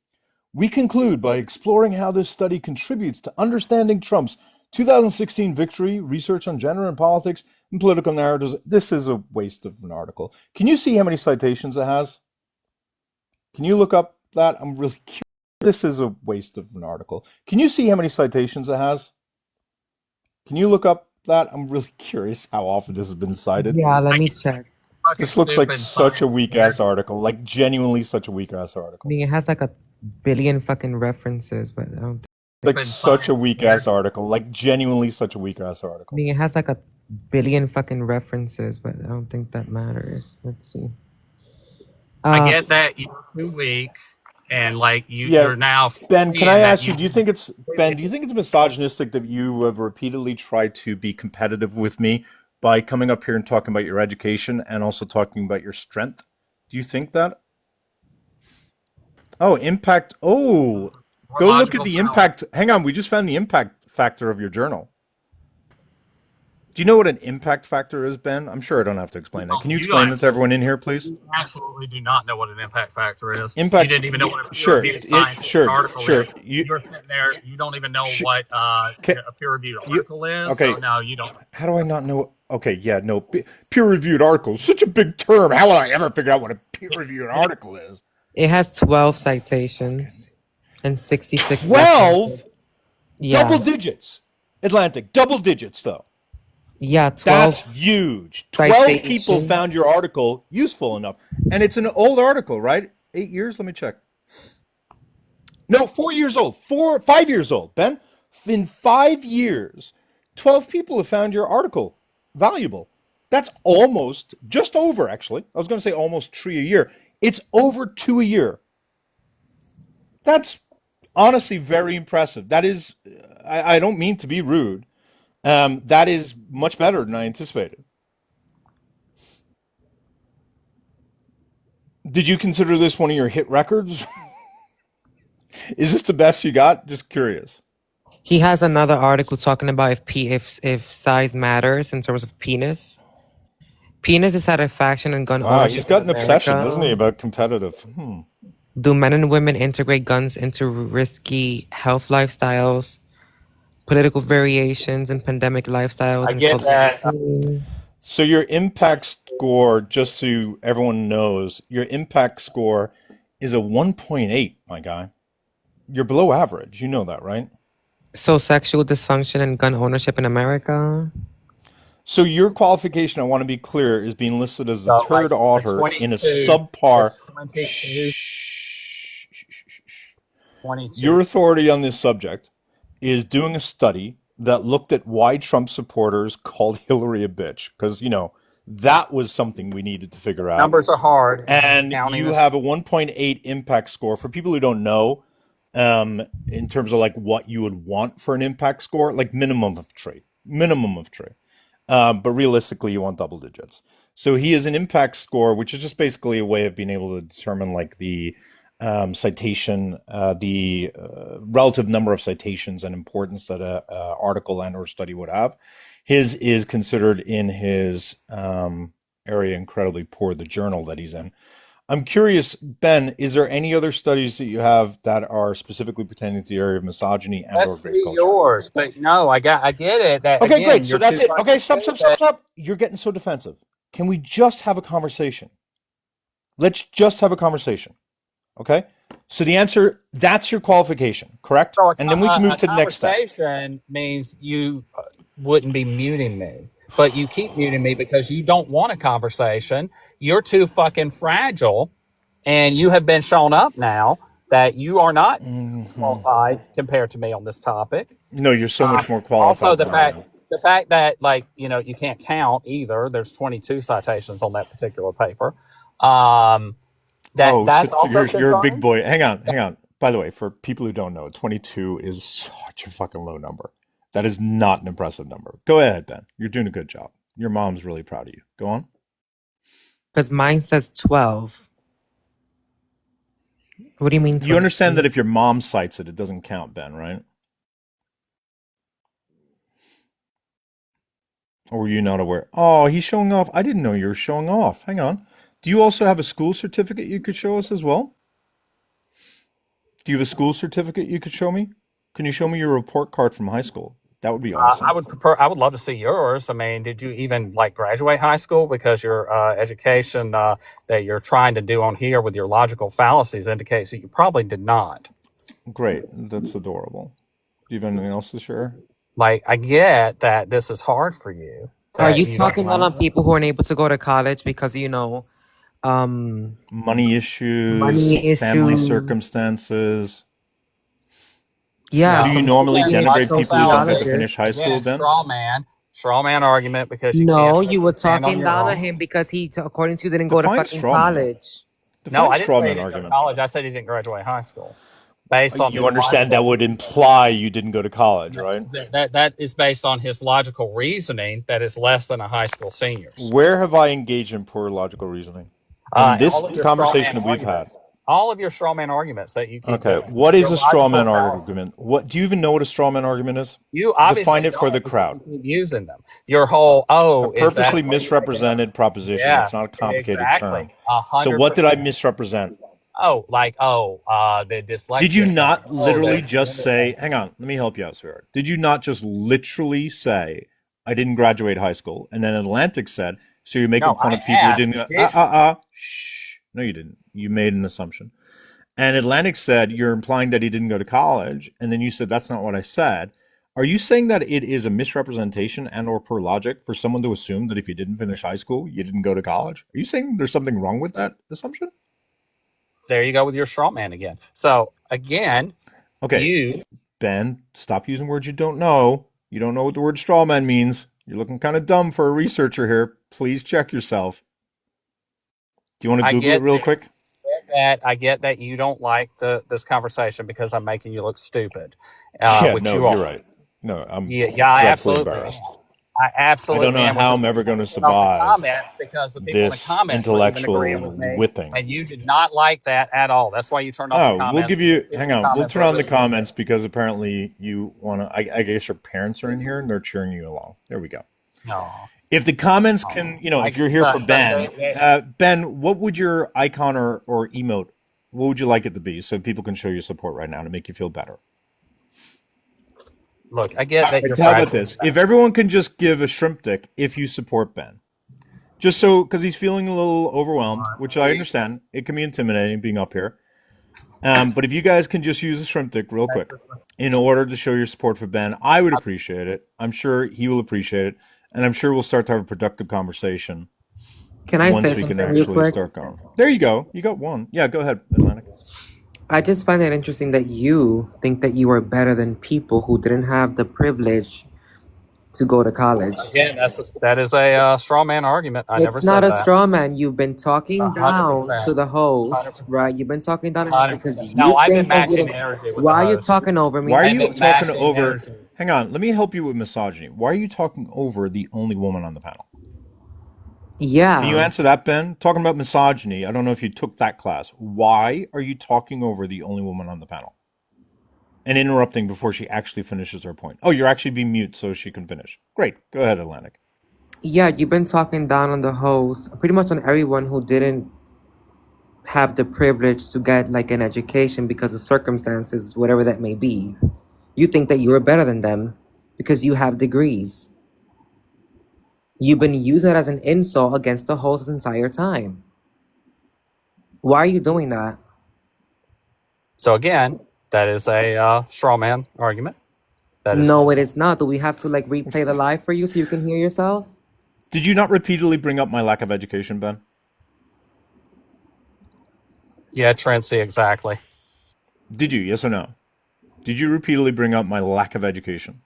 We conclude by exploring how this study contributes to understanding Trump's 2016 victory, research on gender and politics, and political narratives. This is a waste of an article. Can you see how many citations it has? Can you look up that? I'm really curious. This is a waste of an article. Can you see how many citations it has? Can you look up that? I'm really curious how often this has been cited. Yeah, let I me can't check. fucking This looks like stupid such a science weak here. ass article, like genuinely such a weak ass I article. mean, it has like a billion fucking references, but I don't Like Stupid such a science weak here. ass article, like genuinely such a weak ass I article. mean, it has like a billion fucking references, but I don't think that matters. Let's see. I get that you're too weak, and like Yeah, you're now Ben, can I seeing that ask you, you. do you think it's Ben, do you think it's misogynistic that you have repeatedly tried to be competitive with me by coming up here and talking about your education and also talking about your strength? Do you think that? Oh, impact. Oh, More go look at logical the fallacy. impact. Hang on, we just found the impact factor of your journal. Do you know what an impact factor is, Ben? I'm sure I don't have to explain that. Oh, Can you you explain that to everyone in here, please? absolutely do not know what an impact factor is. You Impact. didn't even know what a Sure. peer-reviewed scientific article is. Sure. You. You're sitting there. You don't even know Sh- what okay. a peer-reviewed You. article is. Okay. So no, you don't. How do I not know? Okay. Yeah. No. Peer-reviewed article. Such a big term. How will I ever figure out what a peer-reviewed article is? It has 12 citations and 66 references. 12 double Yeah. digits. Atlantic. Double digits, though. Yeah, 12 That's huge. 12 people citations. found your article useful enough. And it's an old article, right? 8 years? Let me check. No, 4 years old. 5 years old, Ben. In 5 years, 12 people have found your article valuable. That's almost, just over, actually. I was going to say almost three a year. It's over two a year. That's honestly very impressive. That is, I don't mean to be rude. That is much better than I anticipated. Did you consider this one of your hit records? Is this the best you got? Just curious. He has another article talking about if size matters in terms of penis. Penis dissatisfaction and gun Wow, he's ownership in got an obsession, doesn't he, America. about competitive? Do men and women integrate guns into risky health lifestyles, political variations, and pandemic lifestyles I and get that. COVID-19? So your impact score, just so everyone knows, your impact score is a 1.8, my guy. You're below average. You know that, right? So sexual dysfunction and gun ownership in America? So your qualification, I want to be clear, is being listed as the So like third the author in a 22, the subpar. 22, Shh. 22. Your authority on this subject is doing a study that looked at why Trump supporters called Hillary a bitch, because that was something we needed to figure out. Numbers are hard, and And counting you this. have a 1.8 impact score. For people who don't know, in terms of like what you would want for an impact score, like minimum of trait. But realistically, you want double digits. So he has an impact score, which is just basically a way of being able to determine like the citation, the relative number of citations and importance that a article and or study would have. His is considered in his area incredibly poor, the journal that he's in. I'm curious, Ben, is there any other studies that you have that are specifically pertaining to the area of misogyny and Let's or rape see culture? yours, but no, I get it. That Okay, great. again, So you're too that's it. fucking Okay, stop, stop, stop, stupid. stop. You're getting so defensive. Can we just have a conversation? Let's just have a conversation. Okay? So the answer, that's your qualification, correct? So And then we can move a to the next step. conversation means you wouldn't be muting me, but you keep muting me because you don't want a conversation. You're too fucking fragile, and you have been shown up now that you are not qualified compared to me on this topic. No, you're so much more Also, qualified than I am. the fact that like you can't count either. There's 22 citations on that particular paper. Um, Oh, so that's also you're a big concerning. boy. Hang on, hang on. By the way, for people who don't know, 22 is such a fucking low number. That is not an impressive number. Go ahead, Ben. You're doing a good job. Your mom's really proud of you. Go on. Because mine says 12. What do you mean You understand that 22? if your mom cites it, it doesn't count, Ben, right? Or were you not aware? Oh, he's showing off. I didn't know you were showing off. Hang on. Do you also have a school certificate you could show us as well? Do you have a school certificate you could show me? Can you show me your report card from high school? That would be awesome. I would love to see yours. I mean, did you even like graduate high school? Because your education that you're trying to do on here with your logical fallacies indicates that you probably did not. Great. That's adorable. Do you have anything else to share? Like, I get that this is hard for you, Are that you you don't talking down want. on people who aren't able to go to college because, Money issues, money family issues? circumstances. Yeah, Do No, so you maybe normally you again, need a denigrate logical people who don't get to fallacy. finish sociologist. high school, Again, Ben? straw man argument because you can't No, you fucking were stand on talking your down on own. him because he, according to you, didn't go to Define fucking straw man. college. No, Define I didn't straw say he man didn't go to argument. college. I said he didn't graduate high school, based on You his understand that logical. would imply you didn't go to college, right? That is based on his logical reasoning that is less than a high school senior's. Where have I engaged in poor logical reasoning? In this All of your straw man conversation that we've had. arguments, all of your straw man arguments that you keep Okay, doing, what is your a straw logical man fallacy. argument? What do you even know what a straw man argument is? You Define obviously it for don't the because crowd. you keep using them. Your whole A is that purposely misrepresented proposition. It's not yes, a complicated exactly, term. So hundred what did I percent. misrepresent? The Did you dyslexia thing. not Oh, literally the just gender thing. say, hang on, let me help you out, sweetheart. Did you not just literally say, I didn't graduate high school? And then Atlantic said, so you're making No, fun I of people who asked, didn't go, did you? shh. No, you didn't. You made an assumption. And Atlantic said, you're implying that he didn't go to college. And then you said, that's not what I said. Are you saying that it is a misrepresentation and or per logic for someone to assume that if you didn't finish high school, you didn't go to college? Are you saying there's something wrong with that assumption? There you go with your straw man again. So again, Okay, you Ben, stop using words you don't know. You don't know what the word straw man means. You're looking kind of dumb for a researcher here. Please check yourself. Do you want to I Google it get real quick? I get that you don't like this conversation because I'm making you look stupid, Yeah, which no, you you're are. right. No, I'm Yeah, I dreadfully absolutely am. embarrassed. I I don't absolutely know am, which how is I'm why ever I going to put it on the survive comments because the people in the this comments weren't even agreeing intellectual with me, whipping. and you did not like that at all. That's why you turned off the Oh, we'll comments give because you, the people hang in the on, we'll comments turn were on the agreeing with me. comments because apparently you want to, I guess your parents are in here and they're cheering you along. There we go. No. If the comments can, I if you're here for but Ben, Ben, what would your icon or emote, what would you like it to be so people can show your support right now to make you feel better? look, I get that you're How about fragile. this? If everyone can just give a shrimp dick if you support Ben, just so because he's feeling a little overwhelmed, which I understand. It can be intimidating being up here. But if you guys can just use a shrimp dick real quick in order to show your support for Ben, I would appreciate it. I'm sure he will appreciate it, and I'm sure we'll start to have a productive conversation Can I say once we can something real actually quick? start going. There you go. You got one. Yeah, go ahead, Atlantic. I just find it interesting that you think that you are better than people who didn't have the privilege to go to college. Again, that is a straw man argument. I never It's not said a that. straw man. You've been talking down to 100%. the host, 100%. right? You've been talking down to him because 100%. No, you I've been think that he matching didn't. energy with the Why are you host. talking over Why are me? I've you been talking matching over? energy. Hang on. Let me help you with misogyny. Why are you talking over the only woman on the panel? Can you Yeah. answer that, Ben? Talking about misogyny. I don't know if you took that class. Why are you talking over the only woman on the panel and interrupting before she actually finishes her point? Oh, you're actually being mute so she can finish. Great. Go ahead, Atlantic. Yeah, you've been talking down on the host, pretty much on everyone who didn't have the privilege to get like an education because of circumstances, whatever that may be. You think that you're better than them because you have degrees. You've been using it as an insult against the host this entire time. Why are you doing that? So again, that is a straw man argument. That is No, it is not. Do we have to like replay the live for you so you can hear yourself? Did you not repeatedly bring up my lack of education, Ben? yeah, Trency, exactly. Did you? Yes or no? Did you repeatedly bring up my lack of education?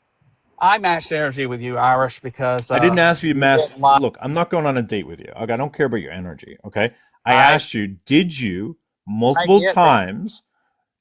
I matched energy with you, Irish, because I didn't ask you to you mask. didn't lie. Look, I'm not going on a date with you. Okay, I don't care about your energy. Okay, I I asked you, did you I multiple get that times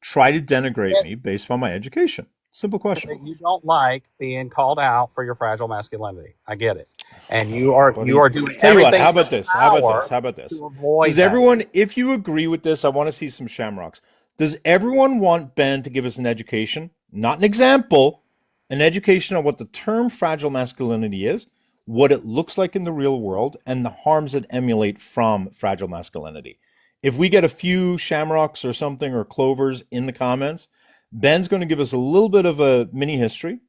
try to denigrate me based on my education? Simple question. you don't like being called out for your fragile masculinity. I get it, and you Buddy, are doing tell you what. everything How in your about this? How about this? power How about this? to avoid Does that. everyone, if you agree with this, I want to see some shamrocks. Does everyone want Ben to give us an education, not an example, an education on what the term fragile masculinity is, what it looks like in the real world, and the harms that emulate from fragile masculinity? If we get a few shamrocks or something or clovers in the comments, Ben's going to give us a little bit of a mini history,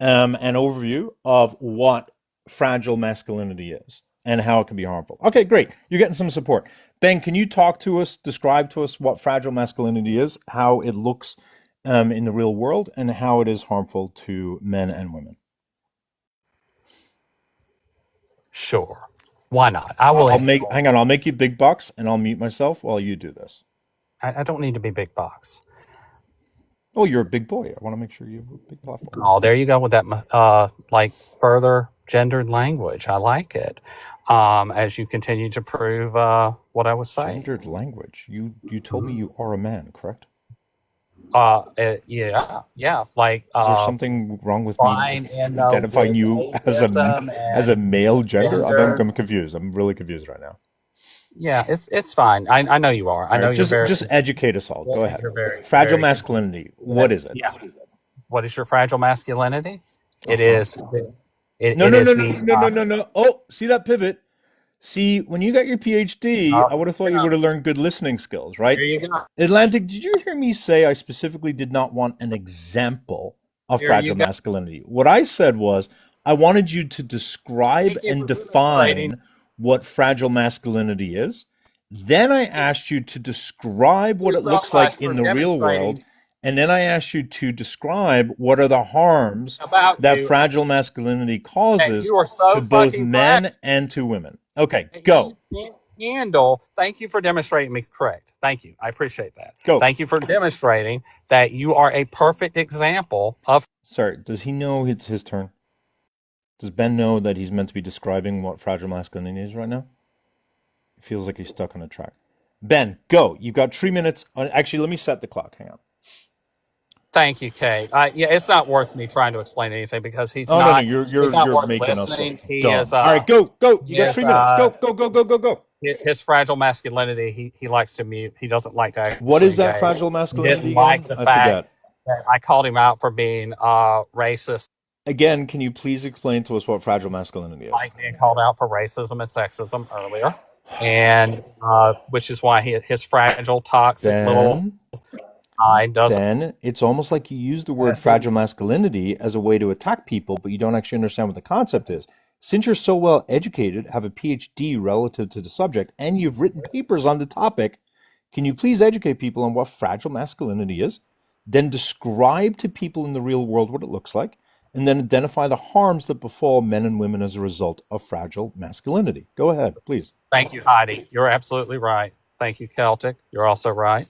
an overview of what fragile masculinity is and how it can be harmful. Okay, great. You're getting some support. Ben, can you talk to us, describe to us what fragile masculinity is, how it looks in the real world, and how it is harmful to men and women? Sure, why not? I will Hang on, I'll make you big bucks and I'll mute myself while you do this. I don't need to be big box. Oh, you're a big boy. I want to make sure you have a big platform. Oh, there you go with that, like further gendered language. I like it. As you continue to prove what I was saying. Gendered language. You told me you are a man, correct? Yeah, like Is there something wrong with me fine and identifying with you atheism as a and male gender? gender. I'm confused. I'm really confused right now. Yeah, it's fine. I know you are. I All know right, you're very. just educate us all. Go ahead. You're very Fragile very. masculinity. What is it? Yeah. What is your fragile masculinity? Uh It huh. is. It, No, it no, is no, no, the. no, no, no, no. Oh, see that pivot? See, when you got your PhD, I would have thought you would have learned good listening skills, right? Here you go. Atlantic, did you hear me say I specifically did not want an example of Here you fragile go. masculinity? What I said was I wanted you to describe Thank you and for demonstrating. define what fragile masculinity is. Then I asked you to describe Thank what you it so looks much like for in the real world. demonstrating And then I asked you to describe what are the harms about that you, fragile masculinity and causes you are to so both fucking fragile. men and to women. Okay, And go. you can't handle. Thank you for demonstrating me correct. Thank you. I appreciate that. Go. Thank you for demonstrating that you are a perfect example of. Sorry, does he know it's his turn? Does Ben know that he's meant to be describing what fragile masculinity is right now? It feels like he's stuck on a track. Ben, go. You've got 3 minutes. Actually, let me set the clock. Hang on. Thank you, Kay. Yeah, it's not worth me trying to explain anything because Oh no, no, he's not you're worth making us look listening. He is dumb. All right, go, go. You he got is 3 minutes. Go, go, go, go, go, go. his fragile masculinity. He likes to mute. He doesn't like to What actually is that engage. fragile He masculinity didn't like again? the I fact forget. that I called him out for being racist. Again, can you please explain to us what fragile masculinity is? Like being called out for racism and sexism earlier, and which is why his fragile, toxic little Ben, eye doesn't. Ben, it's almost like you use the word fragile masculinity as a way to attack people, but you don't actually understand what the concept is. Since you're so well educated, have a PhD relative to the subject, and you've written papers on the topic, can you please educate people on what fragile masculinity is? Then describe to people in the real world what it looks like, and then identify the harms that befall men and women as a result of fragile masculinity. Go ahead, please. Thank you, Heidi. You're absolutely right. Thank you, Celtic. You're also right.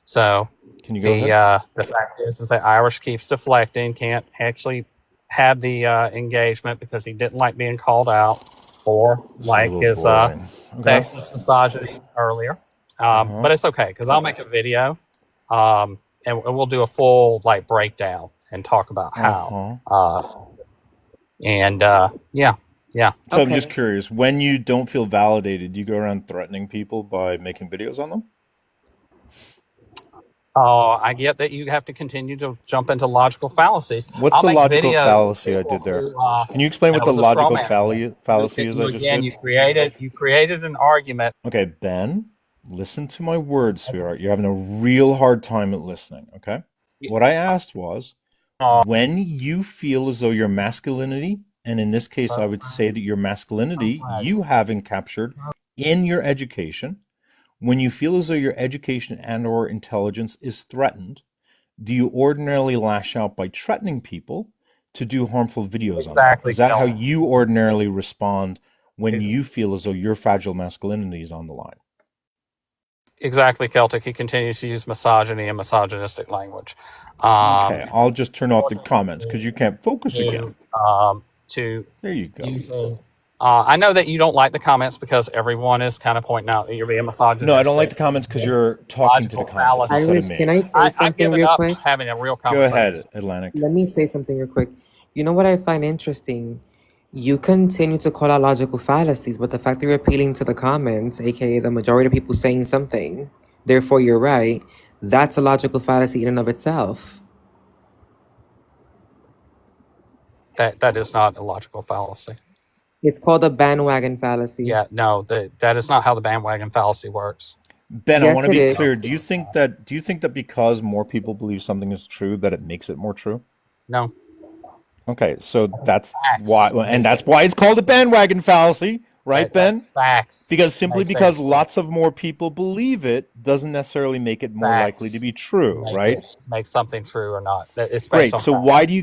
So Can you go ahead? the fact is that Irish keeps deflecting, can't actually have the engagement because he didn't like being called out for This is a like little his boring. Okay. sexist misogyny earlier. Uh-huh. But it's okay because I'll make a video, and we'll do a full like breakdown and talk about how. Uh-huh. And yeah, yeah. So I'm just Okay. curious, when you don't feel validated, do you go around threatening people by making videos on them? I get that you have to continue to jump into logical fallacies. What's I'll the make logical videos of fallacy I did people there? who Can you explain what that the was a straw logical man again. fallacy is I just Again, did? you created an argument. Okay, Ben, listen to my words, sweetheart. You're having a real hard time at listening, okay? What I asked was, when you feel as though your masculinity, and in this case, I would say that your masculinity you haven't captured in your education, when you feel as though your education and or intelligence is threatened, do you ordinarily lash out by threatening people to do harmful videos on them? Exactly, Is that how Kel. you ordinarily respond when Ex- you feel as though your fragile masculinity is on the line? Exactly, Celtic. He continues to use misogyny and misogynistic language. Um, Okay, I'll just turn off the comments because you can't focus again. to There you go. using. I know that you don't like the comments because everyone is kind of pointing out that you're being No, I don't like misogynistic, the comments because you're talking to the logical comments fallacy. instead of Irish, can me. I say I've something given real up quick? having a real Go conversation. ahead, Atlantic. Let me say something real quick. You know what I find interesting? You continue to call out logical fallacies, but the fact that you're appealing to the comments, aka the majority of people saying something, therefore you're right, that's a logical fallacy in and of itself. That is not a logical fallacy. It's called a bandwagon fallacy. Yeah, no, that is not how the bandwagon fallacy works. Ben, I want Yes, to it be is. clear. Do you think that because more people believe something is true that it makes it more true? No, Okay, so that's why, facts and make that's it. why it's called a bandwagon fallacy, right, That's Ben? facts Because simply make because things true. lots of more people believe it doesn't necessarily make it more likely to Facts be true, right? make something true or not. It's based Great. on So facts. why do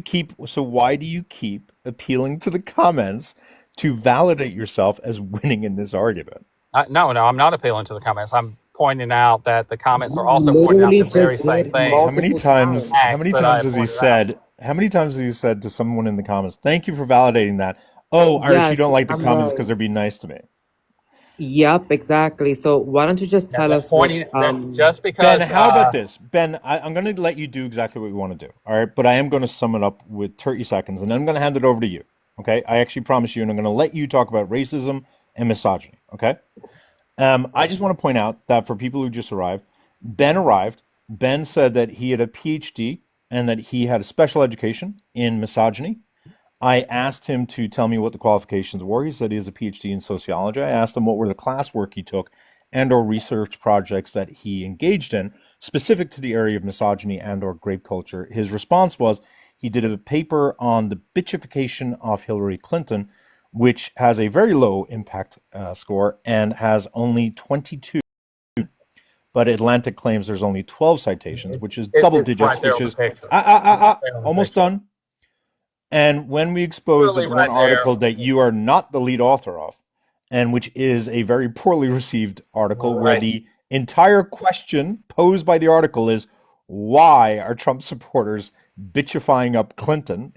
you keep appealing to the comments to validate yourself as winning in this argument? No, I'm not appealing to the comments. I'm pointing out that the comments are You also pointing out literally the very just same did things, How many multiple times times. how facts many that I times have has he pointed out. said how many times has he said to someone in the comments, "Thank you for validating that." Oh, Irish, you Yes, don't like the I'm comments because right. they're being nice to me. Yep, exactly. So why don't you just That, tell that us what pointing that just Ben, because how about this? Ben, I'm going to let you do exactly what you want to do. All right. But I am going to sum it up with 30 seconds and then I'm going to hand it over to you. Okay. I actually promise you, and I'm going to let you talk about racism and misogyny. Okay. I just want to point out that for people who just arrived, Ben arrived. Ben said that he had a PhD and that he had a special education in misogyny. I asked him to tell me what the qualifications were. He said he has a PhD in sociology. I asked him what were the classwork he took and or research projects that he engaged in specific to the area of misogyny and or grape culture. His response was he did a paper on the bitchification of Hillary Clinton, which has a very low impact score and has only 22, but Atlantic claims there's only 12 citations, which is double it's right digits, there which on the is picture. Right there on the almost picture. done. And when we expose Literally that the one right there. article that you are not the lead author of, and which is a very poorly received article where Right. the entire question posed by the article is why are Trump supporters bitchifying up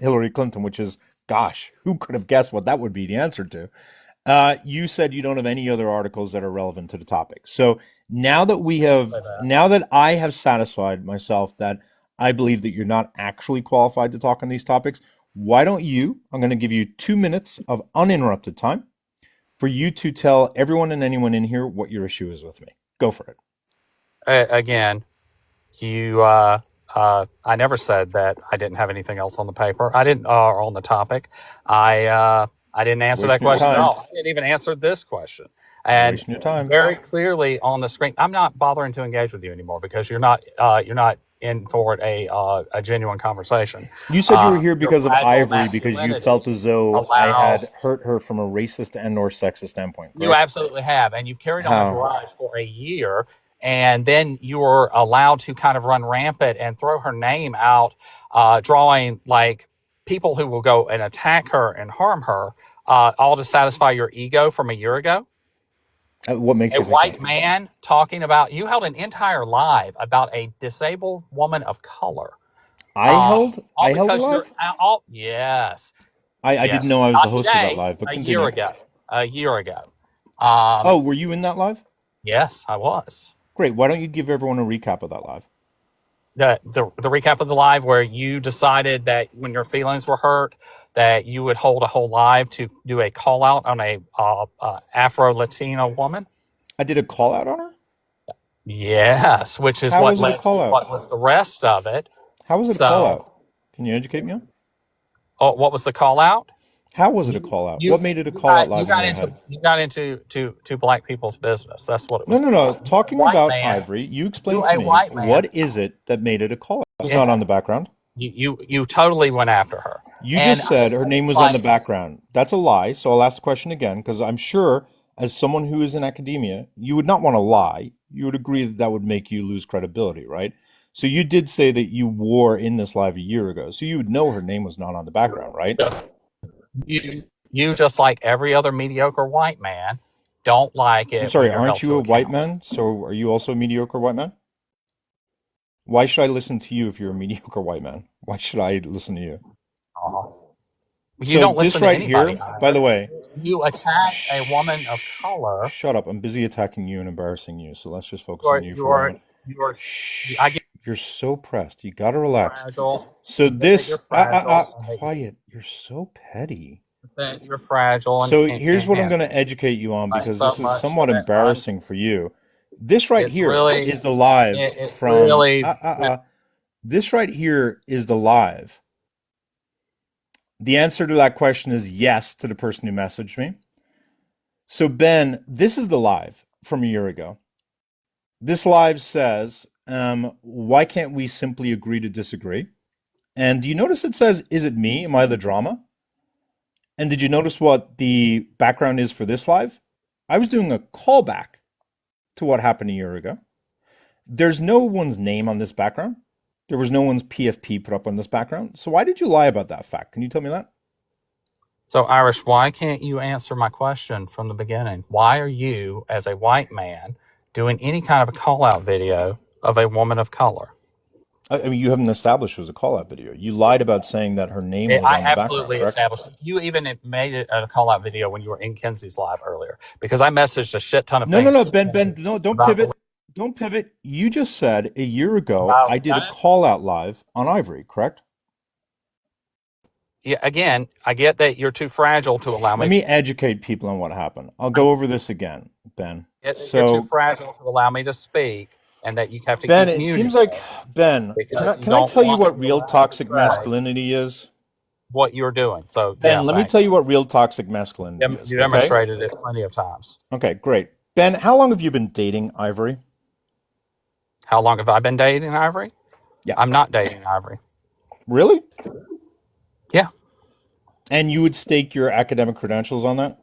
Hillary Clinton, which is, gosh, who could have guessed what that would be the answer to? You said you don't have any other articles that are relevant to the topic. So now that I have satisfied myself that I believe that you're not actually qualified to talk on these topics, why don't you? I'm going to give you 2 minutes of uninterrupted time for you to tell everyone and anyone in here what your issue is with me. Go for it. Again, you I never said that I didn't have anything else on the paper. I didn't, or on the topic. I didn't answer that Wasting your question at time. all. I didn't even answer this question. You're And wasting your time. very clearly on the screen, I'm not bothering to engage with you anymore because you're not in for a genuine conversation. You said you were here Your because of fragile Ivory because you masculinity felt as though I had allows. hurt her from a racist and or sexist standpoint, You correct? absolutely have, and you've carried on a How? grudge for a year, and then you were allowed to kind of run rampant and throw her name out, drawing like people who will go and attack her and harm her, all to satisfy your ego from a year ago. What makes A you think that? white man talking about you held an entire live about a disabled woman of color, I held all I held a because you're live? all yes, I didn't yes, know I was the not host of that today, live, but a year continue. ago, a year ago. Um, Oh, were you in that live? yes, I was. Great. Why don't you give everyone a recap of that live? The recap of the live where you decided that when your feelings were hurt that you would hold a whole live to do a call out on a Afro Latino woman. I did a call out on her? Yes, which is How what was it a led to call out? what was the rest of it. How was it a call So, out? Can you educate me on? what was the call out? How was it a You call out? What you made it a call out live in your head? you got into to black people's business. That's what it No, was. no, no. A Talking white about man, Ivory, you you explained to a me white man. what is it that made it a call out? It's not on Yeah, the background. you totally went after her, You and just said her name was on the like background. That's a lie. So I'll ask the question again because I'm sure, as someone who is in academia, you would not want to lie. You would agree that that would make you lose credibility, right? So you did say that you wore in this live a year ago. So you would know her name was not on the background, right? you just like every other mediocre white man don't like I'm it when sorry, you're aren't held you to a white account. man? So are you also a mediocre white man? Why should I listen to you if you're a mediocre white man? Why should I listen to you? Uh, you So don't this listen to right anybody, here, by the Ivory. way, You attack a woman of color. shut up. I'm busy attacking you and embarrassing you. So let's just focus on you for a moment. You are. I Shh. get You're so pressed. You gotta relax. fragile. So That you're this, fragile, quiet. You're so petty. that you're fragile, So here's what I'm and going to educate you on like because so this is much somewhat that I'm. embarrassing for you. This right It's here really. is the live It from, really. this right here is the live. The answer to that question is yes to the person who messaged me. So Ben, this is the live from a year ago. This live says, why can't we simply agree to disagree? And do you notice it says, is it me? Am I the drama? And did you notice what the background is for this live? I was doing a callback to what happened a year ago. There's no one's name on this background. There was no one's PFP put up on this background. So why did you lie about that fact? Can you tell me that? So, Irish, why can't you answer my question from the beginning? Why are you, as a white man, doing any kind of a call out video of a woman of color? I mean, you haven't established it was a call out video. You lied about saying that her name was I on the background, absolutely correct? established it. You even made it a call out video when you were in Kenzie's live earlier because I messaged a shit ton of No, no, things no, to Ben, Ben, Kenzie no, don't about pivot. Don't pivot. You just said a year ago I about did a call out live on Ivory, correct? yeah. Again, I get that you're too fragile to allow Let me. me educate people on what happened. I'll go over this again, Ben. You're too So, fragile to allow me to speak, and that you have to Ben, keep it muting seems like me Ben, because you can I don't tell you want what to real allow me to toxic say masculinity is? what you're doing. So yeah, Ben, let me tell thanks. you what real toxic masculinity is, You okay? demonstrated it plenty of times. Okay, great. Ben, how long have you been dating Ivory? How long have I been dating Ivory? Yeah. I'm not dating Ivory. Really? Yeah, And you would stake your academic credentials on that?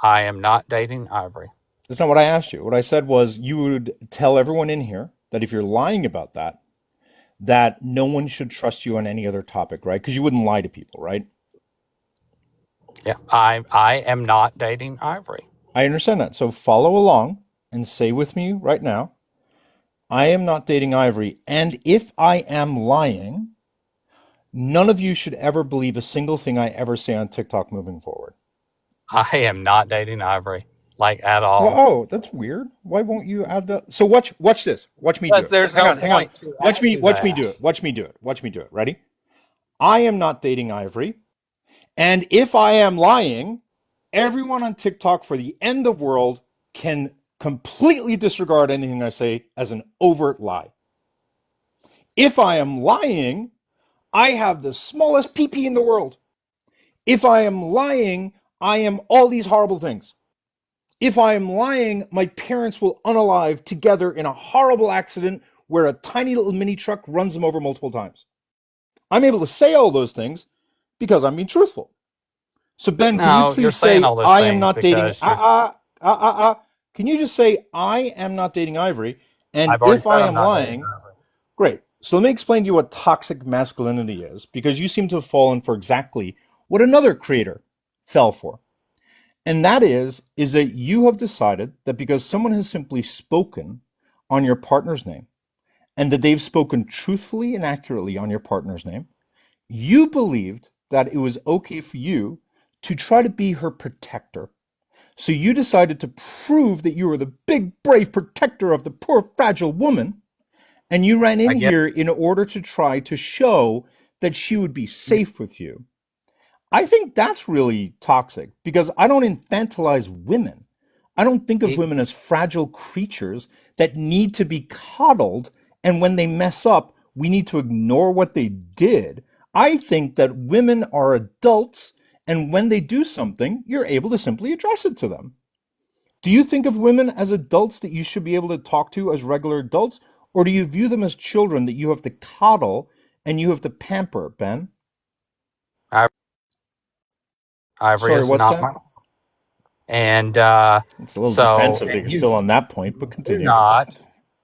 I am not dating Ivory. That's not what I asked you. What I said was you would tell everyone in here that if you're lying about that, that no one should trust you on any other topic, right? Because you wouldn't lie to people, right? Yeah, I am not dating Ivory. I understand that. So follow along and say with me right now, I am not dating Ivory. And if I am lying, none of you should ever believe a single thing I ever say on TikTok moving forward. I am not dating Ivory, like at Well, all. oh, that's weird. Why won't you add the? So watch this. Watch me do But it. there's Hang no on, hang on. point to add to Watch me that. do it. Watch me do it. Watch me do it. Ready? I am not dating Ivory. And if I am lying, everyone on TikTok for the end of world can completely disregard anything I say as an overt lie. If I am lying, I have the smallest pee-pee in the world. If I am lying, I am all these horrible things. If I am lying, my parents will unalive together in a horrible accident where a tiny little mini truck runs them over multiple times. I'm able to say all those things because I'm being truthful. So Ben, can you No, you're please saying say all those I am things not dating? because you're. Can you just say I am not dating Ivory? And I've already if said I I'm am not dating lying, her. great. So let me explain to you what toxic masculinity is, because you seem to have fallen for exactly what another creator fell for. And that is that you have decided that because someone has simply spoken on your partner's name and that they've spoken truthfully and accurately on your partner's name, you believed that it was okay for you to try to be her protector. So you decided to prove that you were the big, brave protector of the poor, fragile woman. And you ran I in get. here in order to try to show that she would be safe with you. I think that's really toxic because I don't infantilize women. I don't think of women as fragile creatures that need to be coddled. And when they mess up, we need to ignore what they did. I think that women are adults. And when they do something, you're able to simply address it to them. Do you think of women as adults that you should be able to talk to as regular adults? Or do you view them as children that you have to coddle and you have to pamper, Ben? Ivory Sorry, is what's not that? my. And It's a little so defensive that you're you still on that point, but do continue. not,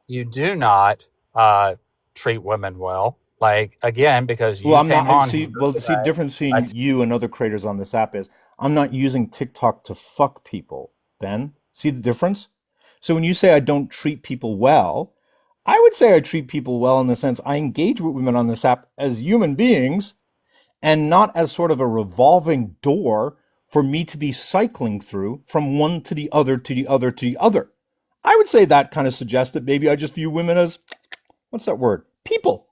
you do not uh, treat women well. Like, again, because Well, you I'm came not. on here See, well, see, the today. difference between Like, you and other creators on this app is I'm not using TikTok to fuck people, Ben. See the difference? So when you say I don't treat people well, I would say I treat people well in the sense I engage with women on this app as human beings and not as sort of a revolving door for me to be cycling through from one to the other to the other to the other. I would say that kind of suggests that maybe I just view women as, what's that word? People,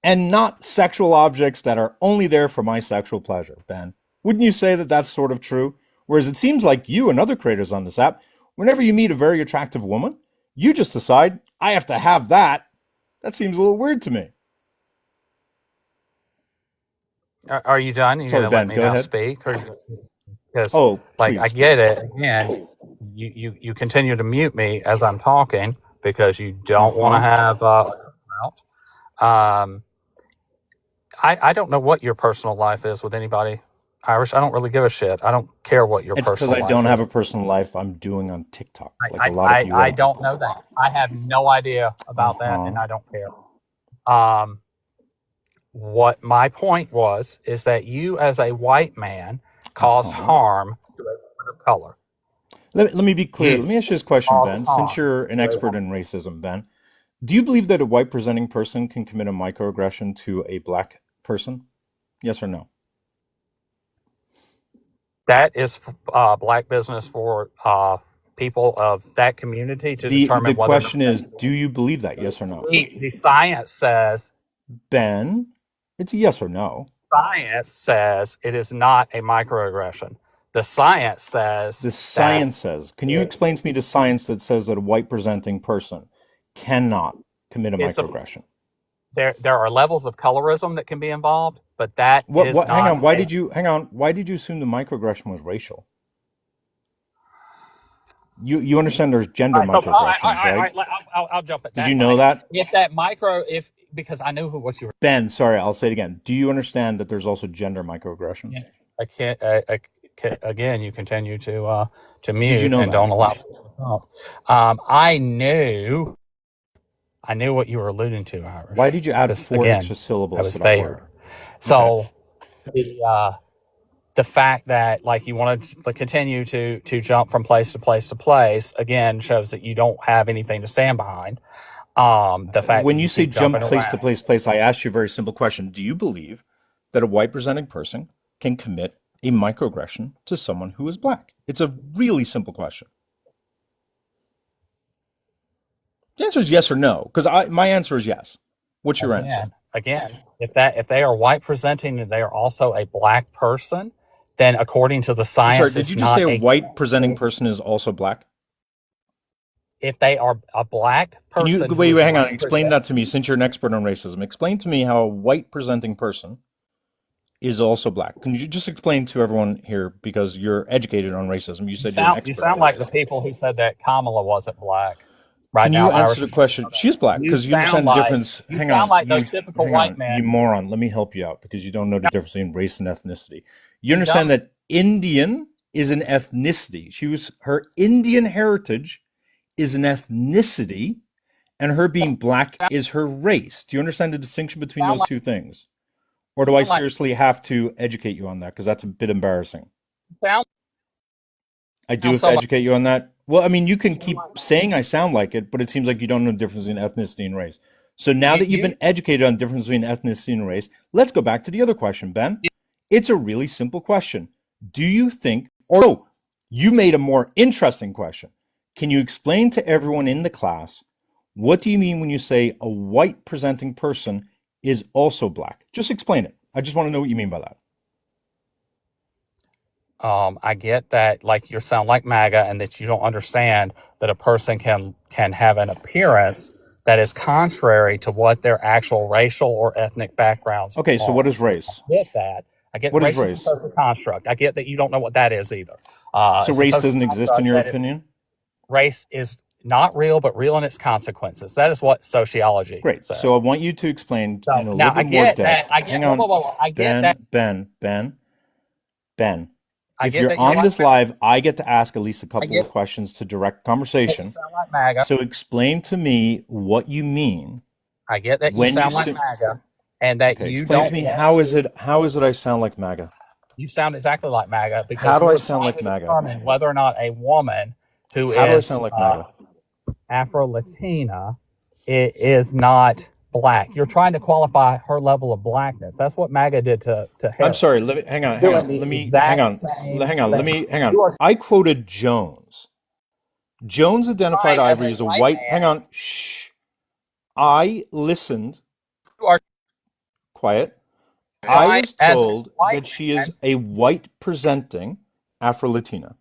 and not sexual objects that are only there for my sexual pleasure, Ben. Wouldn't you say that that's sort of true? Whereas it seems like you and other creators on this app, whenever you meet a very attractive woman, you just decide, I have to have that. That seems a little weird to me. are you done? You're Sorry, gonna let Ben, me go now ahead. speak, or because, Oh, like, I please. get it. Again, you continue to mute me as I'm talking because you Uh don't want to huh. have out. I don't know what your personal life is with anybody, Irish. I don't really give a shit. I don't care what your It's because personal I don't life have is. a personal life I'm doing on TikTok, like a I, lot of I, you I other don't people. know that. I have no idea Uh about that, and huh. I don't care. Um, what my point was is that you, as a white man, Uh caused huh. harm to a woman of color. Let me be clear. Let You me ask you this question, caused Ben. Since harm you're an to a expert woman. in racism, Ben, do you believe that a white presenting person can commit a microaggression to a black person? Yes or no? That is black business for people of that community to The determine whether or not question is, do you believe that? Yes or no? the science says. Ben, it's a yes or no. Science says it is not a microaggression. The science says The that science says. Can you explain to me the science that says that a white presenting person cannot commit a it's a, microaggression? there are levels of colorism that can be involved, but that is What hang not on, why a. did you hang on? Why did you assume the microaggression was racial? You understand there's All gender right, so microaggressions, right? I'll jump at Did you that. know Like, that? if that micro, if because I knew what you were. Ben, sorry, I'll say it again. Do you understand that there's also gender microaggressions? Yeah. I can't. Again, you continue to Did you mute know and don't that? allow people to talk. I knew what you were alluding to, Why Irish, did you add because four again, extra I syllables to was that word? there. Okay. So the fact that, like, you want to continue to jump from place to place to place again shows that you don't have anything to stand behind. The fact that When you you say keep jump jumping place to around. place, place, I asked you a very simple question. Do you believe that a white presenting person can commit a microaggression to someone who is black? It's a really simple question. The answer is yes or no, because my answer is yes. What's your answer? Again, if they are white presenting and they are also a black person, then according to the I'm sorry, science, did it's you just say not a a. white presenting person is also black? if they are a black Can you person who wait? is Hang on. white Explain that to me, presenting, since you're an expert on racism. Explain to me how a white presenting person is also black. Can you just explain to everyone here, because you're educated on racism? You said you're an you expert on sound like the racism. people who said that Kamala wasn't black. Right Can you now, answer Irish, the question? She's black, because you understand the difference. you sound like those typical Hang white on, you men. moron. Let me help you out, because you don't know the difference between race and ethnicity. You You understand don't. that Indian is an ethnicity. Her Indian heritage is an ethnicity, and her being black is her race. Do you understand the distinction between Sound those like, two things? Or do I sound like, seriously have to educate you on that? Because that's a bit embarrassing. sound, I do sound have to so much. educate you on that. Well, I mean, you can keep saying I sound like it, but it seems like you don't know the difference between ethnicity and race. So now that you've You been educated on the difference between ethnicity and race, let's go back to the other question, Ben. It's a really simple question. Do you think, or no, you made a more interesting question. Can you explain to everyone in the class, what do you mean when you say a white presenting person is also black? Just explain it. I just want to know what you mean by that. I get that, like you sound like MAGA, and that you don't understand that a person can have an appearance that is contrary to what their actual racial or ethnic backgrounds Okay, so what are. is race? I get that. I get What is race is a race? social construct. I get that you don't know what that is either. So It's a race social doesn't exist in construct your that is, opinion? race is not real, but real in its consequences. That is what sociology Great. says. So I want you to explain in So a little now I bit more get that. depth. I get Hang whoa, on, whoa, whoa. I get that. Ben. I If get you're that you're on like this live, I get to ask at least a I couple get of questions to direct that you conversation. sound like MAGA. So explain to me what you mean I get that you when you sound like say, MAGA, and that okay, you explain to don't me, want to. how is it I sound like MAGA? You sound exactly like MAGA How because do you I are sound trying like to MAGA? determine whether or not a woman who How do I is sound like MAGA? Afro-Latina is not black. You're trying to qualify her level of blackness. That's what MAGA did to I'm Harris. sorry, let me hang on, hang Doing on. the Let me hang exact on. same Let thing. me hang on. You are I quoted Jones. Jones identified trying as Ivory a as a white white. Hang man. on. Shh. I listened. You are Quiet. I trying was as a told white that she is man. a white presenting Afro Latina.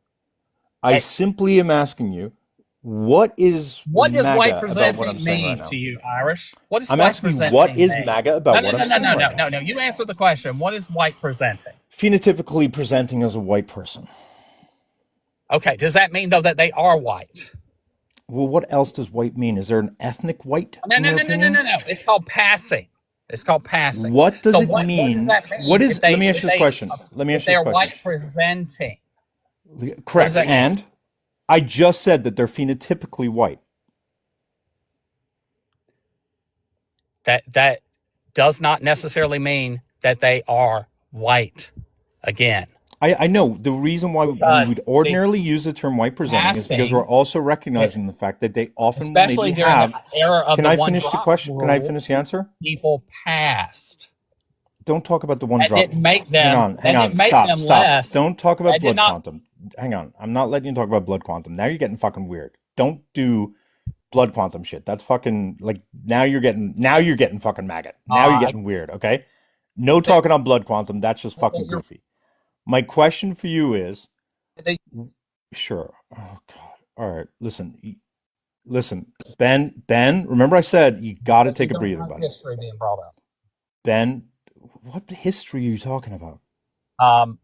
I simply am asking you, what is What does white MAGA about what I'm presenting saying right mean to now? you, Irish? What does I'm white asking you, what presenting is mean? MAGA No, about no, what no, I'm no, saying no, right no, now? no, no. You answer the question. What is white presenting? Phenotypically presenting as a white person. Okay, does that mean though that they are white? Well, what else does white mean? Is there an ethnic white No, in no, your no, no, no, opinion? no, no. It's called passing. It's called passing. What does So it what does mean? that mean if Let me ask you this question. Let me if ask you they this are question. white presenting? What does Correct. that mean? And I just said that they're phenotypically white. That does not necessarily mean that they are white. Again, I know the reason why we because would see, ordinarily use the term white presenting is because we're passing, also recognizing the fact that they often will maybe especially during the have. era of Can the I one finish the drop question? Can I rule, finish the answer? people passed. Don't talk about the one That drop. didn't make them. Hang That on, didn't make stop, them stop. less. Don't talk about That did blood not. quantum. Hang on, I'm not letting you talk about blood quantum. Now you're getting fucking weird. Don't do blood quantum shit. That's fucking like now you're getting fucking maggot. Now you're I getting weird, okay? No think talking on blood quantum. That's just that fucking you're. goofy. My question for you is, That sure. Oh god. All right. Listen. Ben, remember I said you got to you take a don't breather, want buddy. history being brought up. Ben, what history are you talking about? Um,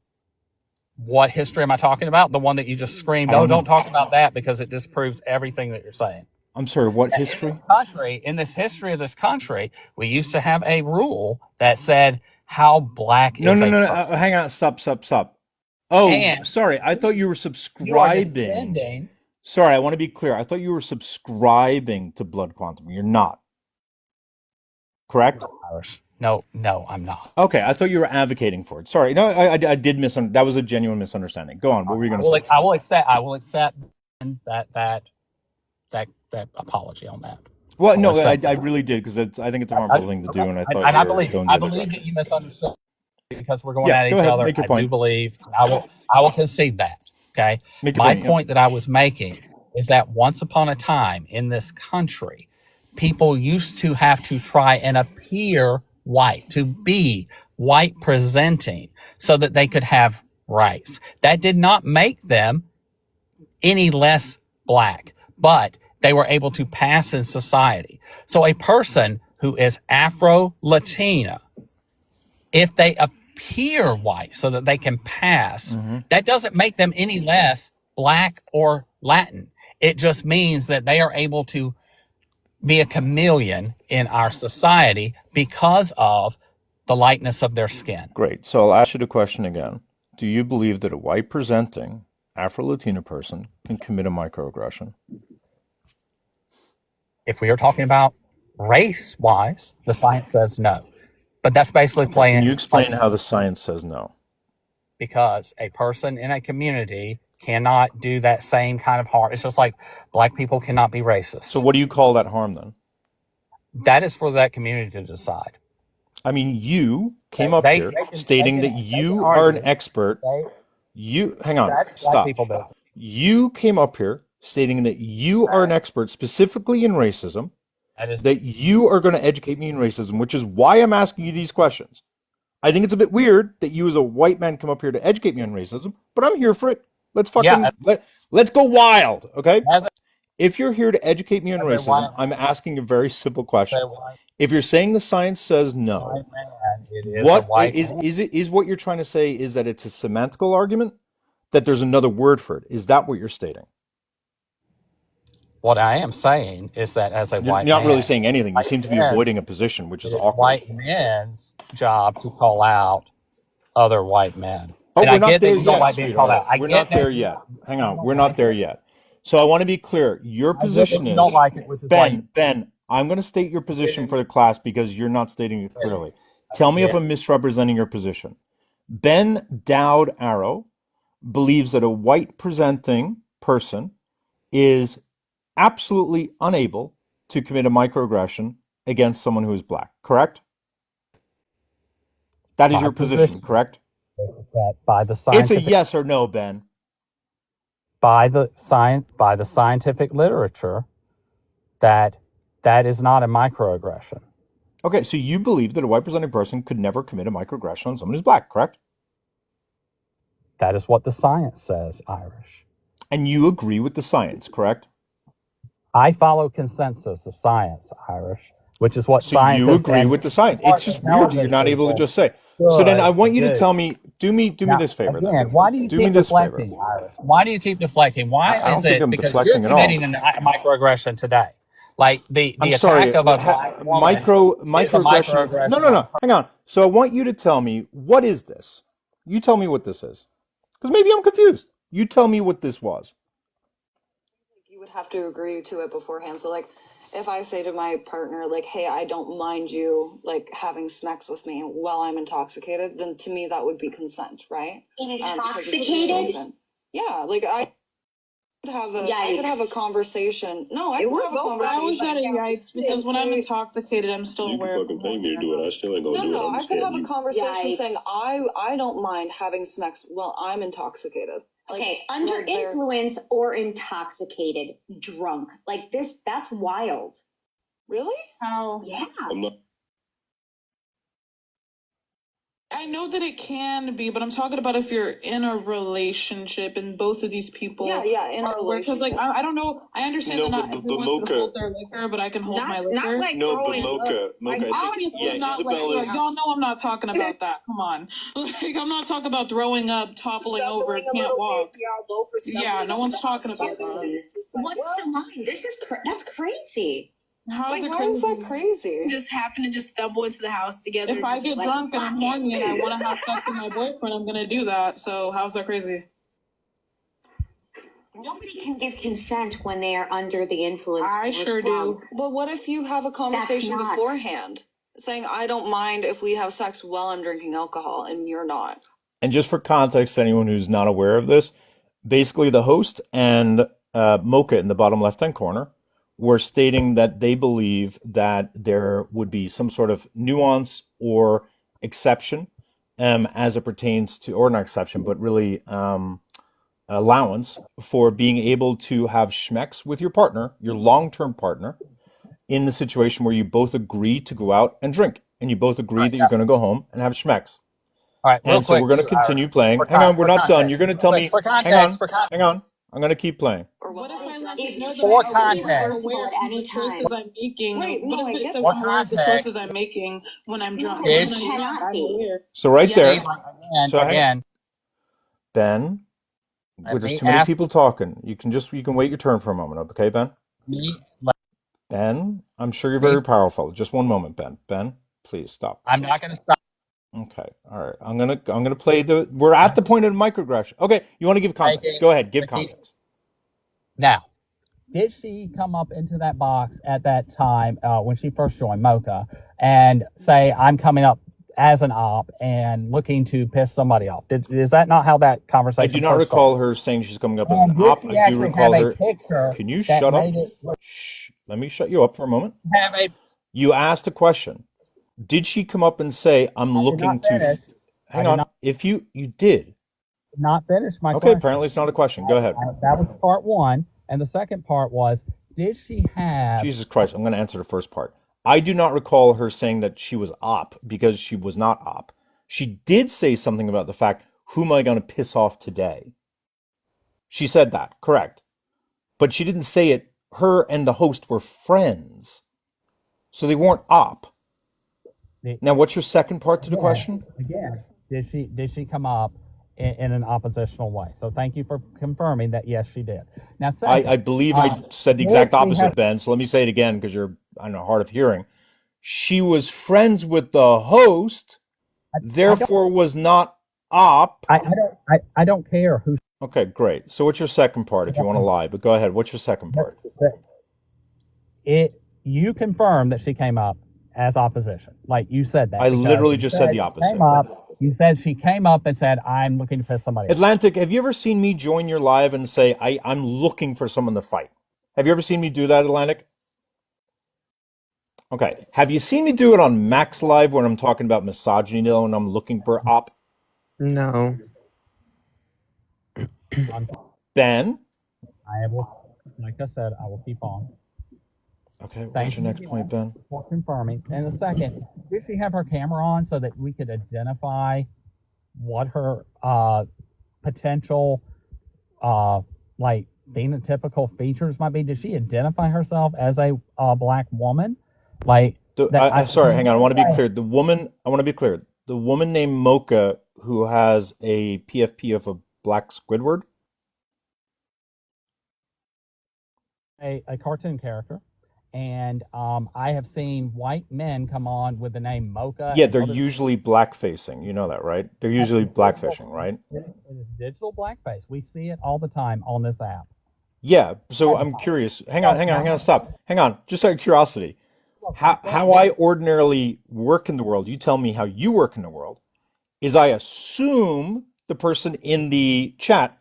what history am I talking about? The one that you just screamed, I "Oh, don't don't know. talk about that because it disproves everything that you're saying." I'm sorry, what In this history? country, in this history of this country, we used to have a rule that said how black No, is no, a no, no. person. Hang on. Stop. Oh, And sorry. I thought you were you are subscribing. defending. Sorry, I want to be clear. I thought you were subscribing to blood quantum. You're not, correct? Irish. No, no, I'm not. Okay, I thought you were advocating for it. Sorry. No, I did that was a genuine misunderstanding. Go on. What were you going to say? I will accept. I will accept that apology on that. Well, I will no, accept I that. really did, because I think it's a harmful thing to do, and I thought And you I were believe going the I other believe that direction. you misunderstood because we're going Yeah, at go each ahead. other. Make your I do point. believe. I will concede that. Okay. Make your My point. Yep. point that I was making is that once upon a time in this country, people used to have to try and appear white, to be white presenting, so that they could have rights. That did not make them any less black, but they were able to pass in society. So a person who is Afro-Latina, if they appear white so that they can pass, that doesn't make them any less black or Latin. It just means that they are able to be a chameleon in our society because of the lightness of their skin. Great. So I'll ask you the question again. Do you believe that a white presenting Afro-Latina person can commit a microaggression? If we are talking about race-wise, the science says no. But that's basically playing. Can you explain how the science says no? Because a person in a community cannot do that same kind of harm. It's just like black people cannot be racist. So what do you call that harm then? That is for that community to decide. I mean, you came up here stating that you are an expert. Hang on, stop. You came up here stating that you are an expert specifically in racism, that you are going to educate me in racism, which is why I'm asking you these questions. I think it's a bit weird that you as a white man come up here to educate me on racism, but I'm here for it. Let's let's go wild, okay? If you're here to educate me on racism, I'm asking a very simple question. If you're saying the science says no, is what you're trying to say is that it's a semantical argument? That there's another word for it? Is that what you're stating? What I am saying is that as a white man... You're not really saying anything. You seem to be avoiding a position, which is awkward. White men's job to call out other white men. Oh, we're not there yet. We're not there yet. Hang on. We're not there yet. So I want to be clear. Your position is... Ben, I'm going to state your position for the class because you're not stating it clearly. Tell me if I'm misrepresenting your position. Ben Dowd Arrow believes that a white presenting person is absolutely unable to commit a microaggression against someone who is black, correct? That is your position, correct? By the scientific, it's a yes or no, Ben. By the scientific literature, that is not a microaggression. Okay, so you believe that a white presenting person could never commit a microaggression on someone who's black, correct? That is what the science says, Irish. And you agree with the science, correct? I follow consensus of science, Irish, which is what science. So you agree with the science. It's just weird that you're not able to just say. So then I want you to tell me, do me this favor. Again, why do you keep deflecting, Irish? Why do you keep deflecting? Why I don't think I'm deflecting at all. You're committing a microaggression today. Like the attack of a microaggression. No. Hang on. So I want you to tell me, what is this? You tell me what this is. Because maybe I'm confused. You tell me what this was. You would have to agree to it beforehand. So, like, if I say to my partner, like, hey, I don't mind you, like, having sex with me while I'm intoxicated, then to me that would be consent, right? Intoxicated? Yeah, like, I could have a conversation. No, I could have a conversation. I was at a yikes because when I'm intoxicated, I'm still aware of You can fucking pay me to do it. I still ain't gonna do it. No, I could have a conversation Yikes. saying I don't mind having sex while I'm intoxicated. Like, okay, under influence or intoxicated, drunk. Like this, that's wild. Really? How? Yeah. I'm not. I know that it can be, but I'm talking about if you're in a relationship and both of these people. Yeah, in a relationship. Because, like, I don't know. I understand that not everyone can hold their liquor, but I can hold my liquor. No, but Mocha, Obviously not like y'all know I'm not talking about that. Come on. Like, I'm not talking about throwing up, toppling over, can't walk. Yeah, no one's talking about that. What's your mind? That's crazy. How is Why is that crazy? Just happen to just stumble into the house together. If I get drunk and I'm horny and I want to have sex with my boyfriend, I'm gonna do that. So how's that crazy? Nobody can give consent when they are under the influence. I sure do. But what if you have a conversation beforehand, saying I don't mind if we have sex while I'm drinking alcohol, and you're not? And just for context, anyone who's not aware of this, basically the host and Mocha in the bottom left-hand corner were stating that they believe that there would be some sort of nuance or exception as it pertains to, or not exception, but really allowance for being able to have schmecks with your partner, your long-term partner, in the situation where you both agree to go out and drink, and you both agree that you're going to go home and have schmecks. All right, and so we're going to continue playing. Hang on, we're not done. You're going to tell me. Hang on. I'm gonna keep playing. Or What if I let If you know that For she I'm context, aware at of any the choices time. I'm making? Right, no, What I if it's get I'm for that. aware of the choices context, I'm making when I'm drunk? No, Because did when you I'm she, drunk, cannot I'm be. aware. So right Yes. there. again, So again, Ben, let there's me too many ask people talking. You can wait your turn for a moment, okay, Ben? let Ben, I'm sure you're me, very powerful. Just one moment, Ben. Ben, please stop. I'm not going to stop. Okay, all right. I'm gonna play the. We're at the point of microaggression. Okay, you want to give context? Making, Go ahead, give making, context. now, did she come up into that box at that time when she first joined Mocha and say, I'm coming up as an op and looking to piss somebody off? Is that not how that I conversation do not first recall started? her saying she's coming up as an And did op. I she do actually have recall a her. picture Can you that shut up? made it Shh. Let me shut you up for a moment. have a? You asked a question. Did she come up and say, "I'm I did looking not to"? finish. I Hang did on. not If you did. not finish my Okay, question. apparently it's not a question. Go ahead. That was part one, and the second part was, did she have? Jesus Christ, I'm going to answer the first part. I do not recall her saying that she was op because she was not op. She did say something about the fact, who am I going to piss off today? She said that, correct. But she didn't say it. Her and the host were friends. So they weren't op. Now, what's your second part to the question? Again, did she come up in an oppositional way? So thank you for confirming that. Yes, she did. Now, I second, believe I said the did exact she have? opposite, Ben. So let me say it again because you're, I don't know, hard of hearing. She was friends with the host, I don't. therefore was not op. I don't care who. Okay, great. So what's your second part if you want to lie? But go ahead. What's your second part? It. You confirmed that she came up as opposition, like you said that I because literally you just said said the she came opposite. up. You said she came up and said, "I'm looking to piss somebody off." Atlantic, have you ever seen me join your live and say, I'm looking for someone to fight? Have you ever seen me do that, Atlantic? Okay. Have you seen me do it on Max Live when I'm talking about misogyny though, and I'm looking for op? No. Ben? I will, like I said, I will keep on. Okay, what's Thank your you next point, again Ben? for confirming. And the second, did she have her camera on so that we could identify what her potential like phenotypical features might be? Did she identify herself as a black woman? Like that? Sorry, hang on. I want to be clear. I want to be clear. The woman named Mocha who has a PFP of a black Squidward? A cartoon character. And I have seen white men come on with the name Mocha Yeah, and they're other. usually black facing. You know that, right? They're usually blackfishing, right? It is digital blackface. We see it all the time on this app. Yeah. So I'm curious. Hang on, stop. Hang on. Just out of curiosity. How I ordinarily work in the world, you tell me how you work in the world, is I assume the person in the chat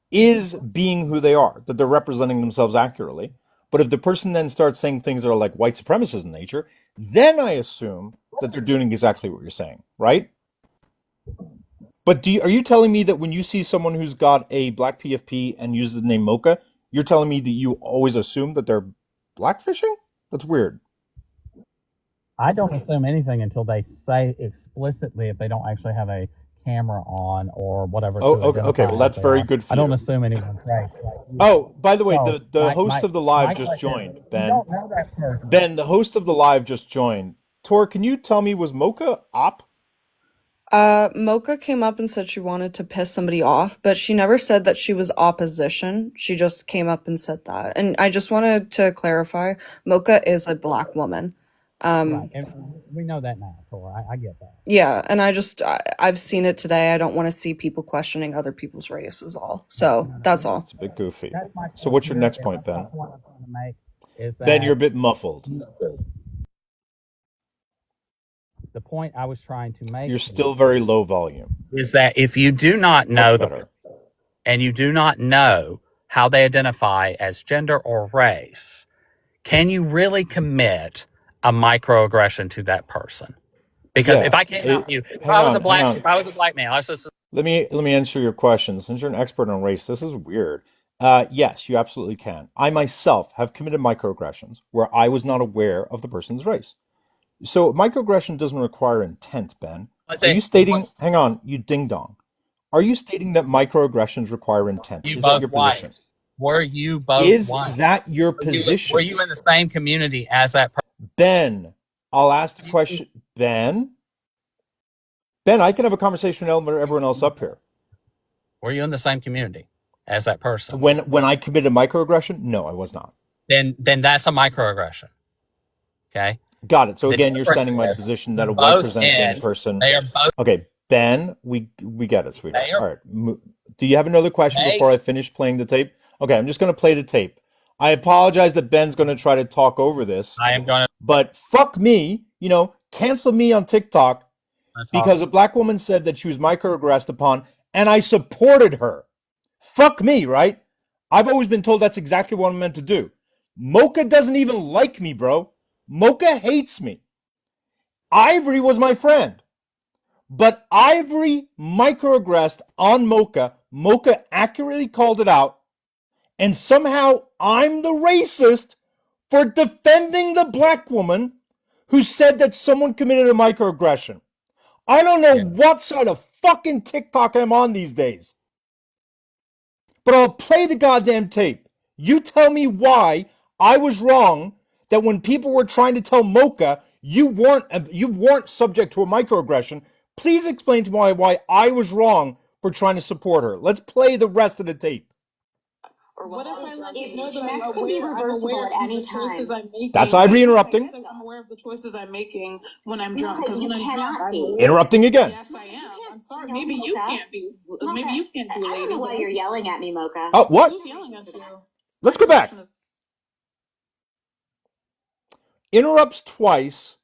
is being who they are, that they're representing themselves accurately. But if the person then starts saying things that are like white supremacist in nature, then I assume that they're doing exactly what you're saying, right? But are you telling me that when you see someone who's got a black PFP and uses the name Mocha, you're telling me that you always assume that they're blackfishing? That's weird. I don't assume anything until they say explicitly if they don't actually have a camera on or whatever Oh, to okay, okay. identify Well, as that's they very are. good for I don't you. assume anyone's race. Oh, by the way, So the host of the live my just question is, joined, you Ben. don't know that person. Ben, the host of the live just joined. Tor, can you tell me, was Mocha op? Mocha came up and said she wanted to piss somebody off, but she never said that she was opposition. She just came up and said that. And I just wanted to clarify, Mocha is a black woman. Right, and we know that now, Tor. I get that. Yeah, and I've seen it today. I don't want to see people questioning other people's race is all. So that's all. It's a bit goofy. That's my So point what's your here. next And point, that's my Ben? point I'm trying to make is Ben, you're a that bit muffled. the point I was trying to make You're still very low volume. is that if you do not know Much the better. and you do not know how they identify as gender or race, can you really commit a microaggression to that person? Because if Yeah. I came out to you, if Hang I was a on, hang black, on. if I was a black male, let's just Let me answer your question. Since you're an expert on race, this is weird. Yes, you absolutely can. I myself have committed microaggressions where I was not aware of the person's race. So microaggression doesn't require intent, Ben. let's Are say you stating, hang on, you ding dong. are you stating that microaggressions require intent? You Is that both your position? white. Were you both Is white? that your Were position? you in the same community as that person? Ben, I'll ask the question. Ben, I can have a conversation with everyone else up here. Were you in the same community as that person? When I committed microaggression, no, I was not. Then that's a microaggression. Okay. Got it. So The again, you're difference standing my is position that a both white presenting ends. person. They are both. Okay, Ben, we get it, sweetheart. They are- All right. Do you have another question They- before I finish playing the tape? Okay, I'm just going to play the tape. I apologize that Ben's going to try to talk over this, I am going but fuck me, cancel me on TikTok because a black woman said that she was microaggressed upon, and I supported her. Fuck me, right? I've always been told that's exactly what I'm meant to do. Mocha doesn't even like me, bro. Mocha hates me. Ivory was my friend. But Ivory microaggressed on Mocha. Mocha accurately called it out. And somehow I'm the racist for defending the black woman who said that someone committed a microaggression. I don't know what side of fucking TikTok I'm on these days. But I'll play the goddamn tape. You tell me why I was wrong that when people were trying to tell Mocha you weren't subject to a microaggression. Please explain to me why I was wrong for trying to support her. Let's play the rest of the tape. Or what if I let you If know that sex can be reversible at any choices time. I'm making? That's Ivory interrupting. I'm aware of the choices I'm making when I'm drunk. No, Because you when I'm cannot drunk, be. Interrupting again. yes, I am. I'm sorry. No, Maybe you Mocha. can't be. Mocha, Maybe you can't be, I lady. don't know why but you're yelling at me, Mocha. Oh, what? Who's yelling at you? Let's go back. Interrupts twice,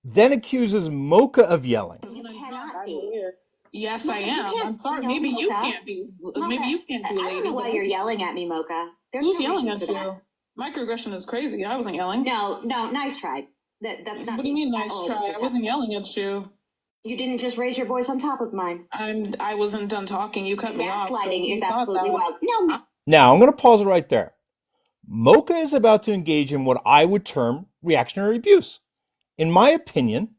then accuses Mocha of yelling. You When I'm cannot drunk, I'm be. aware. Yes, Mocha, I you am. can't- I'm sorry. no, Maybe you Mocha. can't be. Mocha, Maybe you can't be, I lady. don't know why but you're yelling at me, Mocha. There's Who's no yelling reason at for that. you? Microaggression is crazy. I wasn't yelling. No, nice try. That's not. What do you mean, nice Oh, try? just I wasn't yelling at you. You didn't just raise your voice on top of mine. I wasn't done talking. You cut me off. So Gaslighting you is thought absolutely that. wild. No, Now, I'm going to pause it right there. Mocha is about to engage in what I would term reactionary abuse. In my opinion,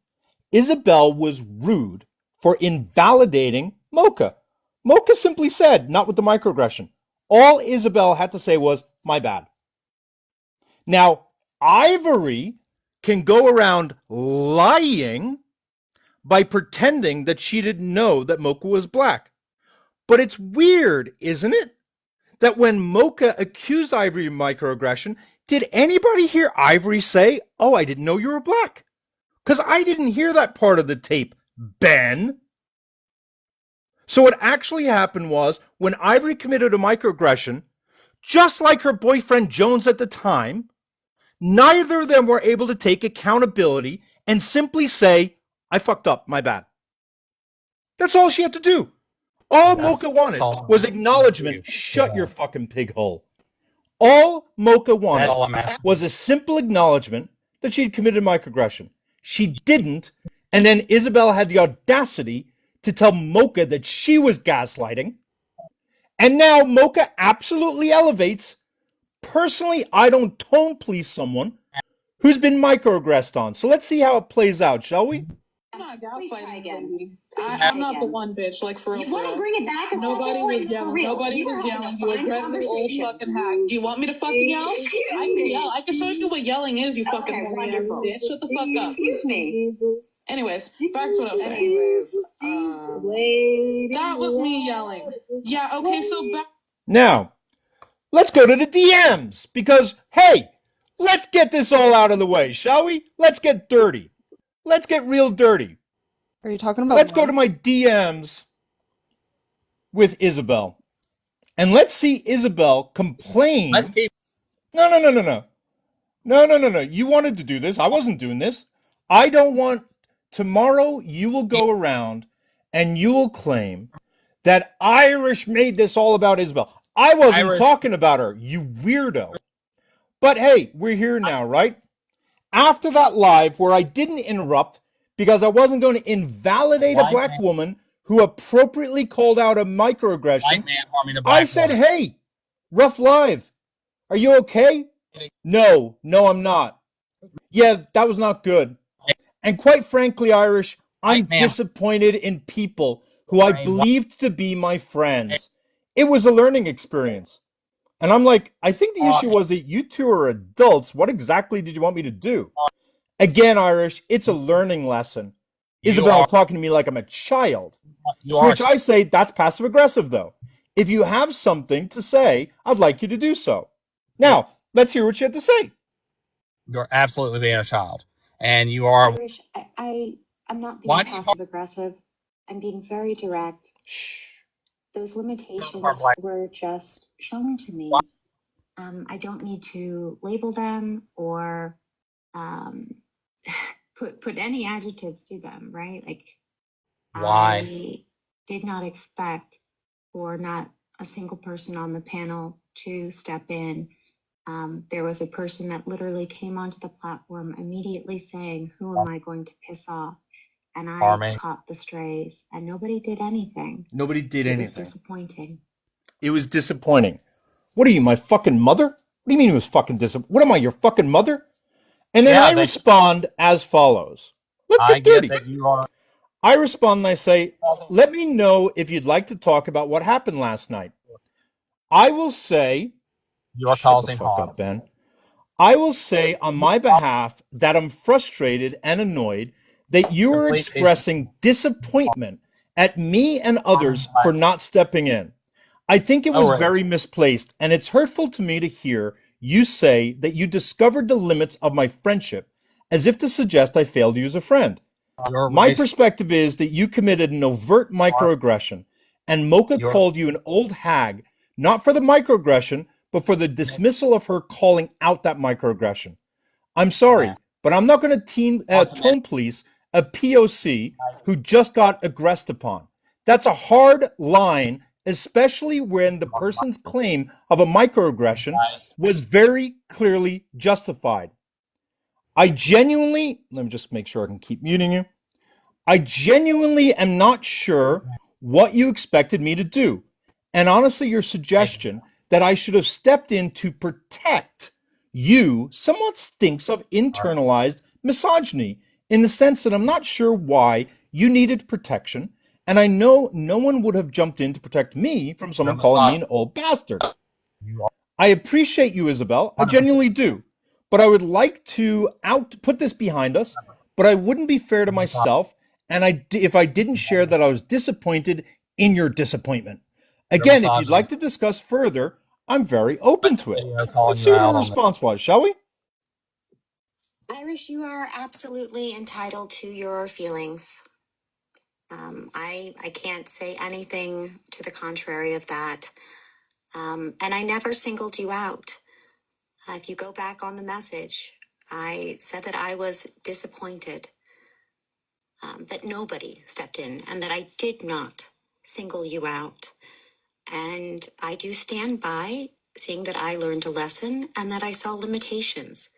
Isabel was rude for invalidating Mocha. Mocha simply said, not with the microaggression. All Isabel had to say was, my bad. Now, Ivory can go around lying by pretending that she didn't know that Mocha was black. But it's weird, isn't it? That when Mocha accused Ivory of microaggression, did anybody hear Ivory say, oh, I didn't know you were black? Because I didn't hear that part of the tape, Ben. So what actually happened was when Ivory committed a microaggression, just like her boyfriend Jones at the time, neither of them were able to take accountability and simply say, I fucked up, my bad. That's all she had to do. All Mocha wanted was acknowledgement. Shut your fucking pig hole. All Mocha wanted was a simple acknowledgement that she'd committed microaggression. She didn't, and then Isabel had the audacity to tell Mocha that she was gaslighting. And now Mocha absolutely elevates. Personally, I don't tone police someone who's been microaggressed on. So let's see how it plays out, shall we? I'm not Please try gaslighting again. anybody. Please try I'm not the again. one, bitch. Like, for real, You for want to real. bring it back? A Nobody second? was Like, for yelling. real. Nobody You were was having yelling. a You fine aggressive old conversation. fucking hack. Do you want me to fucking yell? I can yell. I can show you what yelling is, you fucking Okay, horny ass wonderful. bitch. Shut the fuck up. Excuse me. Anyways, back to what I was saying. That was me yelling. Yeah, okay, so back. Now, let's go to the DMs because, hey, let's get this all out of the way, shall we? Let's get dirty. Let's get real dirty. Are you talking about? Let's go to my DMs with Isabel. And let's see Isabel complain. Let's keep. No. No. You wanted to do this. I wasn't doing this. I don't want. Tomorrow you will go around and you will claim that Irish made this all about Isabel. I wasn't talking about her, you weirdo. But hey, we're here now, right? After that live where I didn't interrupt because I wasn't going to invalidate a black woman who appropriately called out a microaggression, I said, hey, rough live. Are you okay? No, I'm not. Yeah, that was not good. And quite frankly, Irish, I'm disappointed in people who I believed to be my friends. It was a learning experience. And I'm like, I think the issue was that you two are adults. What exactly did you want me to do? Again, Irish, it's a learning lesson. Isabel talking to me like I'm a child. To which I say, that's passive aggressive, though. If you have something to say, I'd like you to do so. Now, let's hear what you had to say. You're absolutely being a child, and you are. Irish, I'm not being passive aggressive. I'm being very direct. Shh. Those limitations were just shown to me. I don't need to label them or put any adjectives to them, right? Like, Why? I did not expect for not a single person on the panel to step in. There was a person that literally came onto the platform immediately saying, "Who am I going to piss off?" And I caught the strays, and nobody did anything. Nobody did anything. It was disappointing. It was disappointing. What are you, my fucking mother? What do you mean it was fucking disappointing? What am I, your fucking mother? And then I respond as follows. Let's get dirty. That you are. I respond and I say, let me know if you'd like to talk about what happened last night. I will say, You are causing harm. up, Ben. I will say on my behalf that I'm frustrated and annoyed that you are expressing disappointment at me and others for not stepping in. I think it was very misplaced, and it's hurtful to me to hear you say that you discovered the limits of my friendship as if to suggest I failed you as a friend. My perspective is that you committed an overt microaggression, and Mocha called you an old hag, not for the microaggression, but for the dismissal of her calling out that microaggression. I'm sorry, but I'm not going to tone police a POC who just got aggressed upon. That's a hard line, especially when the person's claim of a microaggression was very clearly justified. Let me just make sure I can keep muting you. I genuinely am not sure what you expected me to do. And honestly, your suggestion that I should have stepped in to protect you somewhat stinks of internalized misogyny in the sense that I'm not sure why you needed protection. And I know no one would have jumped in to protect me from someone calling me an old bastard. I appreciate you, Isabel. I genuinely do. But I would like to put this behind us, but I wouldn't be fair to myself if I didn't share that I was disappointed in your disappointment. Again, if you'd like to discuss further, I'm very open to it. Let's see what her response was, shall we? Irish, you are absolutely entitled to your feelings. I can't say anything to the contrary of that. And I never singled you out. If you go back on the message, I said that I was disappointed that nobody stepped in and that I did not single you out. And I do stand by seeing that I learned a lesson and that I saw limitations.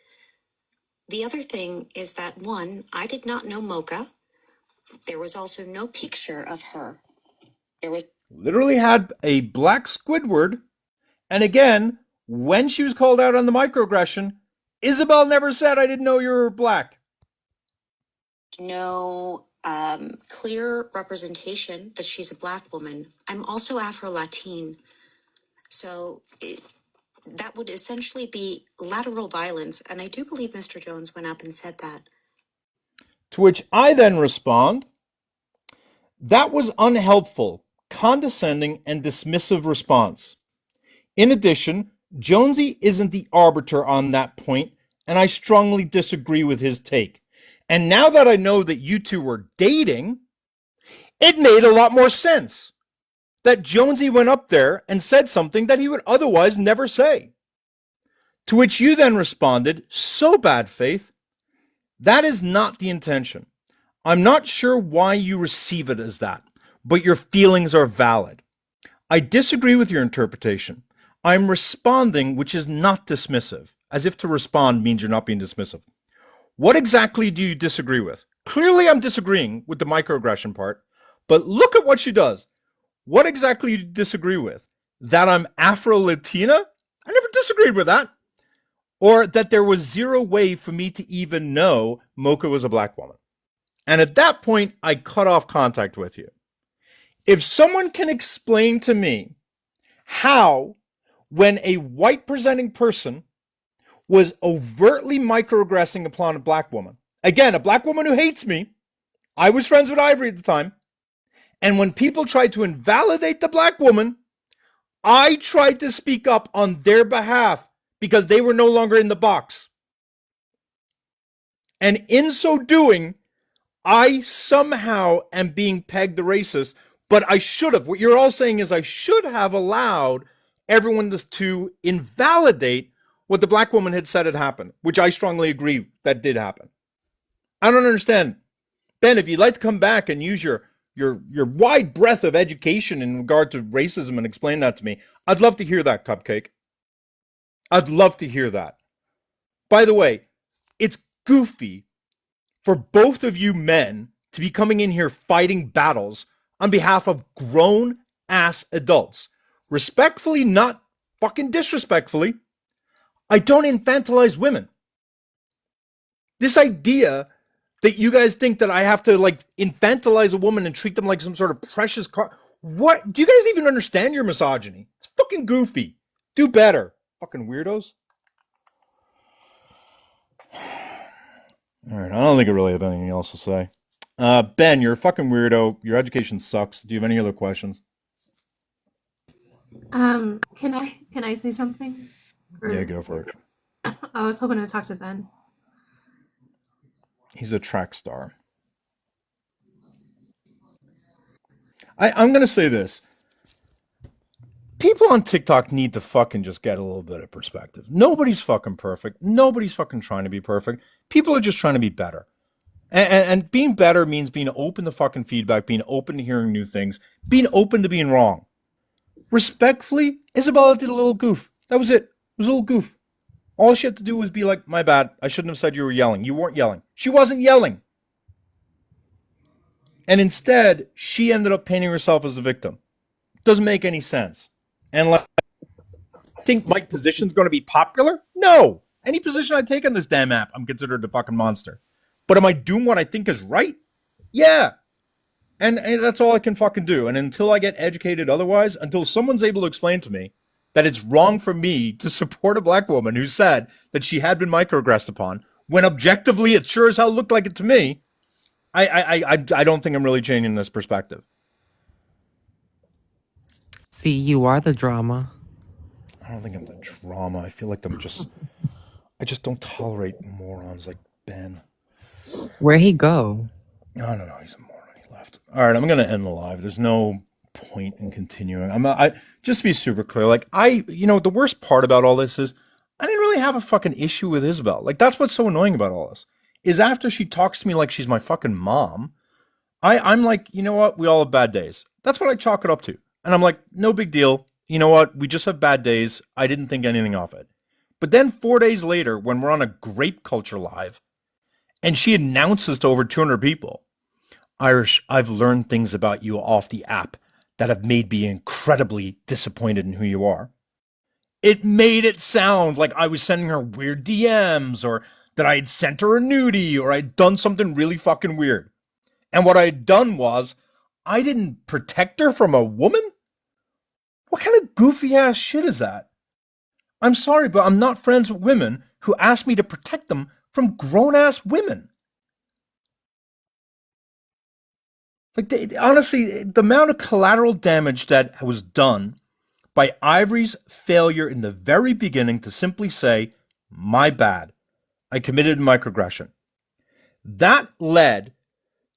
The other thing is that, one, I did not know Mocha. There was also no picture of her. There was literally had a black Squidward. And again, when she was called out on the microaggression, Isabel never said, I didn't know you were black. no clear representation that she's a black woman. I'm also Afro-Latin. So that would essentially be lateral violence. And I do believe Mr. Jones went up and said that. To which I then respond, that was unhelpful, condescending, and dismissive response. In addition, Jonesy isn't the arbiter on that point, and I strongly disagree with his take. And now that I know that you two were dating, it made a lot more sense that Jonesy went up there and said something that he would otherwise never say. To which you then responded, so bad faith, that is not the intention. I'm not sure why you receive it as that, but your feelings are valid. I disagree with your interpretation. I'm responding, which is not dismissive, as if to respond means you're not being dismissive. What exactly do you disagree with? Clearly, I'm disagreeing with the microaggression part, but look at what she does. What exactly do you disagree with? That I'm Afro-Latina? I never disagreed with that. Or that there was zero way for me to even know Mocha was a black woman. And at that point, I cut off contact with you. If someone can explain to me how, when a white presenting person was overtly microaggressing upon a black woman, again, a black woman who hates me, I was friends with Ivory at the time, and when people tried to invalidate the black woman, I tried to speak up on their behalf because they were no longer in the box. And in so doing, I somehow am being pegged the racist, but I should have. What you're all saying is I should have allowed everyone to invalidate what the black woman had said had happened, which I strongly agree that did happen. I don't understand. Ben, if you'd like to come back and use your wide breadth of education in regard to racism and explain that to me, I'd love to hear that, Cupcake. I'd love to hear that. By the way, it's goofy for both of you men to be coming in here fighting battles on behalf of grown ass adults. Respectfully, not fucking disrespectfully, I don't infantilize women. This idea that you guys think that I have to like infantilize a woman and treat them like some sort of precious what? Do you guys even understand your misogyny? It's fucking goofy. Do better. Fucking weirdos. All right, I don't think I really have anything else to say. Ben, you're a fucking weirdo. Your education sucks. Do you have any other questions? Can I say something? Yeah, go for it. I was hoping to talk to Ben. He's a track star. I'm gonna say this. People on TikTok need to fucking just get a little bit of perspective. Nobody's fucking perfect. Nobody's fucking trying to be perfect. People are just trying to be better. And being better means being open to fucking feedback, being open to hearing new things, being open to being wrong. Respectfully, Isabella did a little goof. That was it. It was a little goof. All she had to do was be like, my bad. I shouldn't have said you were yelling. You weren't yelling. She wasn't yelling. And instead, she ended up painting herself as the victim. Doesn't make any sense. And like, I think my position's going to be popular? No. Any position I take on this damn app, I'm considered a fucking monster. But am I doing what I think is right? Yeah. And that's all I can fucking do. And until I get educated otherwise, until someone's able to explain to me that it's wrong for me to support a black woman who said that she had been microaggressed upon, when objectively it sure as hell looked like it to me, I don't think I'm really changing this perspective. See, you are the drama. I don't think I'm the drama. I feel like I just don't tolerate morons like Ben. Where'd he go? I don't know. He's a moron. He left. All right, I'm gonna end the live. There's no point in continuing. I just to be super clear. Like the worst part about all this is I didn't really have a fucking issue with Isabel. Like that's what's so annoying about all this is after she talks to me like she's my fucking mom. I'm like, you know what? We all have bad days. That's what I chalk it up to. And I'm like, no big deal. You know what? We just have bad days. I didn't think anything of it. But then 4 days later, when we're on a grape culture live, and she announces to over 200 people, Irish, I've learned things about you off the app that have made me incredibly disappointed in who you are. It made it sound like I was sending her weird DMs or that I had sent her a nudie or I'd done something really fucking weird. And what I had done was I didn't protect her from a woman? What kind of goofy ass shit is that? I'm sorry, but I'm not friends with women who ask me to protect them from grown ass women. Like, honestly, the amount of collateral damage that was done by Ivory's failure in the very beginning to simply say, my bad, I committed microaggression. That led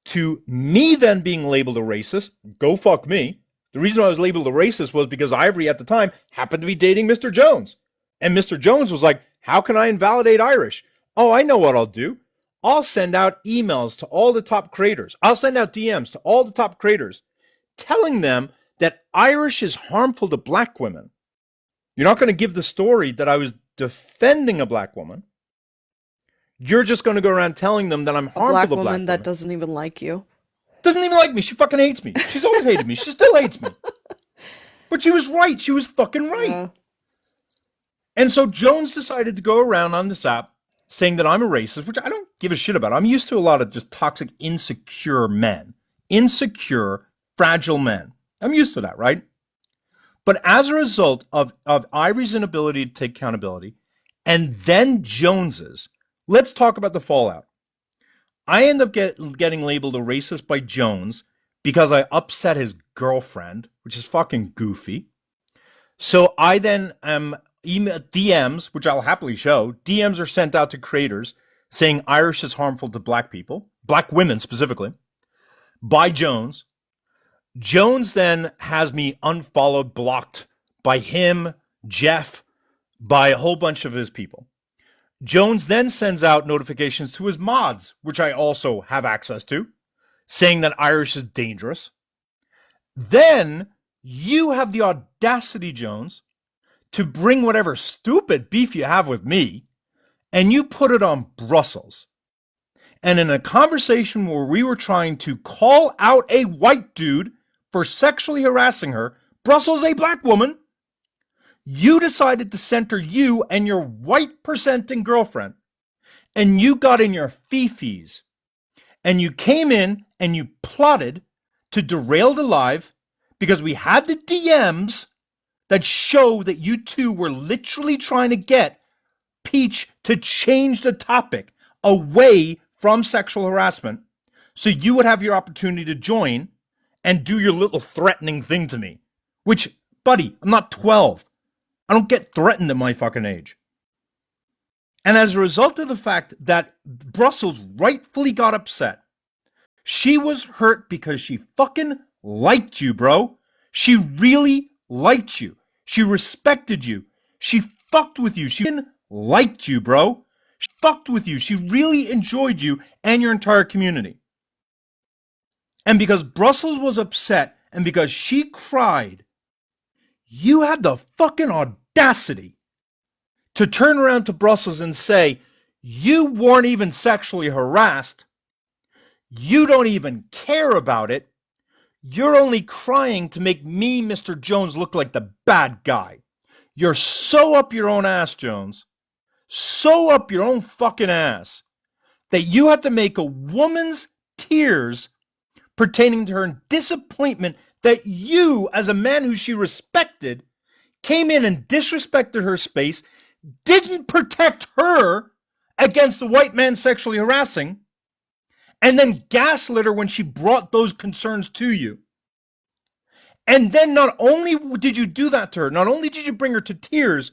to me then being labeled a racist. Go fuck me. The reason I was labeled a racist was because Ivory at the time happened to be dating Mr. Jones. And Mr. Jones was like, how can I invalidate Irish? Oh, I know what I'll do. I'll send out emails to all the top creators. I'll send out DMs to all the top creators telling them that Irish is harmful to black women. You're not going to give the story that I was defending a black woman. You're just going to go around telling them that I'm harmful to black women. A black woman that doesn't even like you. Doesn't even like me. She fucking hates me. She's always hated me. She still hates me. But she was right. She was fucking right. Yeah. And so Jones decided to go around on this app saying that I'm a racist, which I don't give a shit about. I'm used to a lot of just toxic, insecure men. Insecure, fragile men. I'm used to that, right? But as a result of Ivory's inability to take accountability and then Jones's, let's talk about the fallout. I end up getting labeled a racist by Jones because I upset his girlfriend, which is fucking goofy. So I then email DMs, which I'll happily show. DMs are sent out to creators saying Irish is harmful to black people, black women specifically, by Jones. Jones then has me unfollowed, blocked by him, Jeff, by a whole bunch of his people. Jones then sends out notifications to his mods, which I also have access to, saying that Irish is dangerous. Then you have the audacity, Jones, to bring whatever stupid beef you have with me and you put it on Brussels. And in a conversation where we were trying to call out a white dude for sexually harassing her, Brussels, a black woman, you decided to center you and your white presenting girlfriend, and you got in your fifis, and you came in and you plotted to derail the live because we had the DMs that show that you two were literally trying to get Peach to change the topic away from sexual harassment so you would have your opportunity to join and do your little threatening thing to me. Which, buddy, I'm not 12. I don't get threatened at my fucking age. And as a result of the fact that Brussels rightfully got upset, she was hurt because she fucking liked you, bro. She really liked you. She respected you. She fucked with you. She liked you, bro. She fucked with you. She really enjoyed you and your entire community. And because Brussels was upset and because she cried, you had the fucking audacity to turn around to Brussels and say, you weren't even sexually harassed. You don't even care about it. You're only crying to make me, Mr. Jones, look like the bad guy. You're so up your own ass, Jones. So up your own fucking ass that you have to make a woman's tears pertaining to her disappointment that you, as a man who she respected, came in and disrespected her space, didn't protect her against the white man sexually harassing, and then gaslit her when she brought those concerns to you. And then not only did you do that to her, not only did you bring her to tears,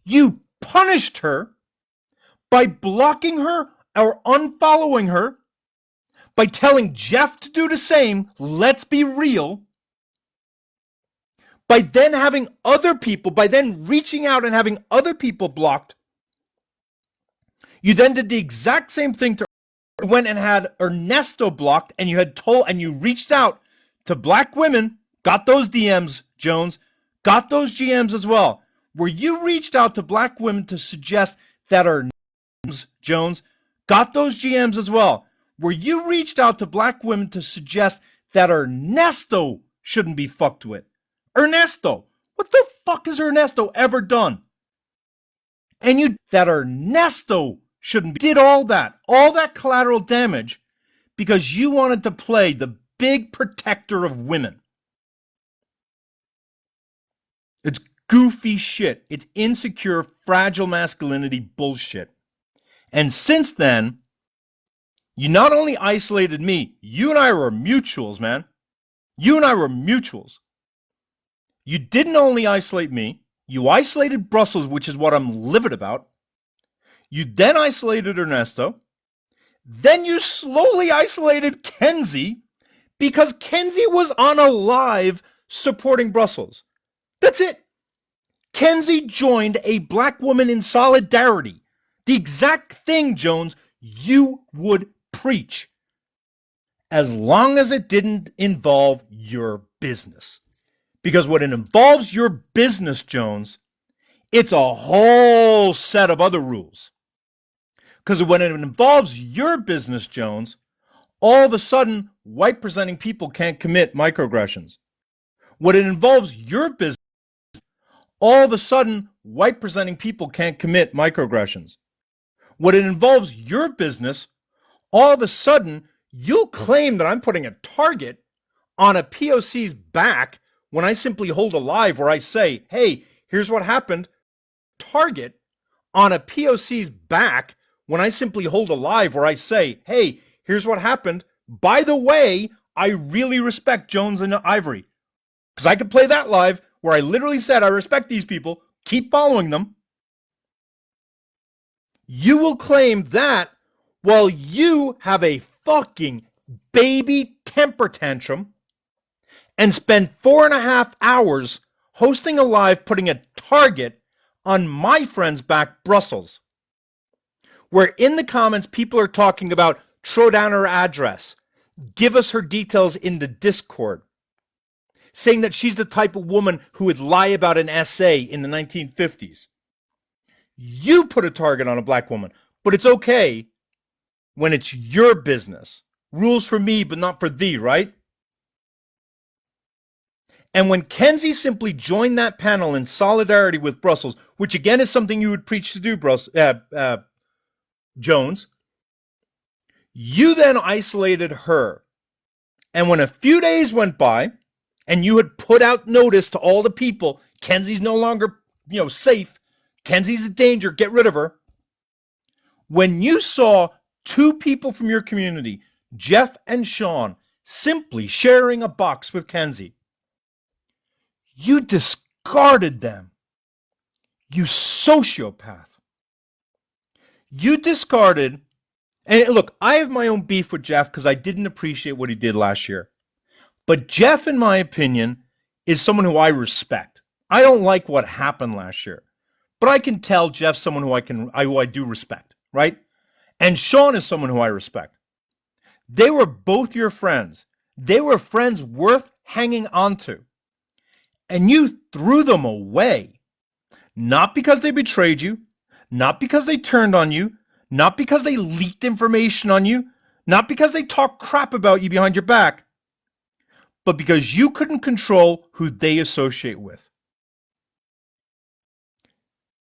you punished her by blocking her or unfollowing her, by telling Jeff to do the same, let's be real, by then having other people, by then reaching out and having other people blocked. You then did the exact same thing to went and had Ernesto blocked, and you had told, and you reached out to black women, got those DMs, Jones, got those GMs as well, where you reached out to black women to suggest that Jones, got those GMs as well, where you reached out to black women to suggest that Ernesto shouldn't be fucked with. Ernesto, what the fuck has Ernesto ever done? And you that Ernesto shouldn't be, did all that collateral damage because you wanted to play the big protector of women. It's goofy shit. It's insecure, fragile masculinity bullshit. And since then, you not only isolated me, you and I were mutuals, man. You and I were mutuals. You didn't only isolate me, you isolated Brussels, which is what I'm livid about. You then isolated Ernesto. Then you slowly isolated Kenzie because Kenzie was on a live supporting Brussels. That's it. Kenzie joined a black woman in solidarity. The exact thing, Jones, you would preach. As long as it didn't involve your business. Because when it involves your business, Jones, it's a whole set of other rules. Because when it involves your business, Jones, all of a sudden, white presenting people can't commit microaggressions. When it involves your business, all of a sudden, white presenting people can't commit microaggressions. When it involves your business, all of a sudden, you'll claim that I'm putting a target on a POC's back when I simply hold a live where I say, hey, here's what happened. Target on a POC's back when I simply hold a live where I say, hey, here's what happened. By the way, I really respect Jones and Ivory. Because I could play that live where I literally said, I respect these people, keep following them. You will claim that while you have a fucking baby temper tantrum and spend 4.5 hours hosting a live putting a target on my friend's back, Brussels, where in the comments people are talking about throw down her address, give us her details in the Discord, saying that she's the type of woman who would lie about an essay in the 1950s. You put a target on a black woman, but it's okay when it's your business. Rules for me, but not for thee, right? And when Kenzie simply joined that panel in solidarity with Brussels, which again is something you would preach to do, Jones, you then isolated her. And when a few days went by and you had put out notice to all the people, Kenzie's no longer, safe, Kenzie's a danger, get rid of her. When you saw two people from your community, Jeff and Sean, simply sharing a box with Kenzie, you discarded them. You sociopath. You discarded, and look, I have my own beef with Jeff because I didn't appreciate what he did last year. But Jeff, in my opinion, is someone who I respect. I don't like what happened last year, but I can tell Jeff's someone who I do respect, right? And Sean is someone who I respect. They were both your friends. They were friends worth hanging on to. And you threw them away. Not because they betrayed you, not because they turned on you, not because they leaked information on you, not because they talked crap about you behind your back, but because you couldn't control who they associate with.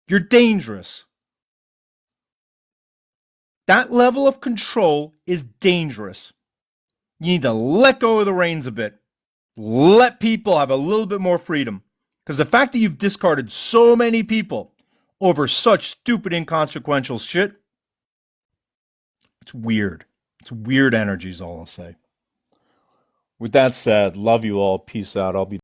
You're dangerous. That level of control is dangerous. You need to let go of the reins a bit. Let people have a little bit more freedom. Because the fact that you've discarded so many people over such stupid, inconsequential shit, it's weird. It's weird energy is all I'll say. With that said, love you all. Peace out. I'll be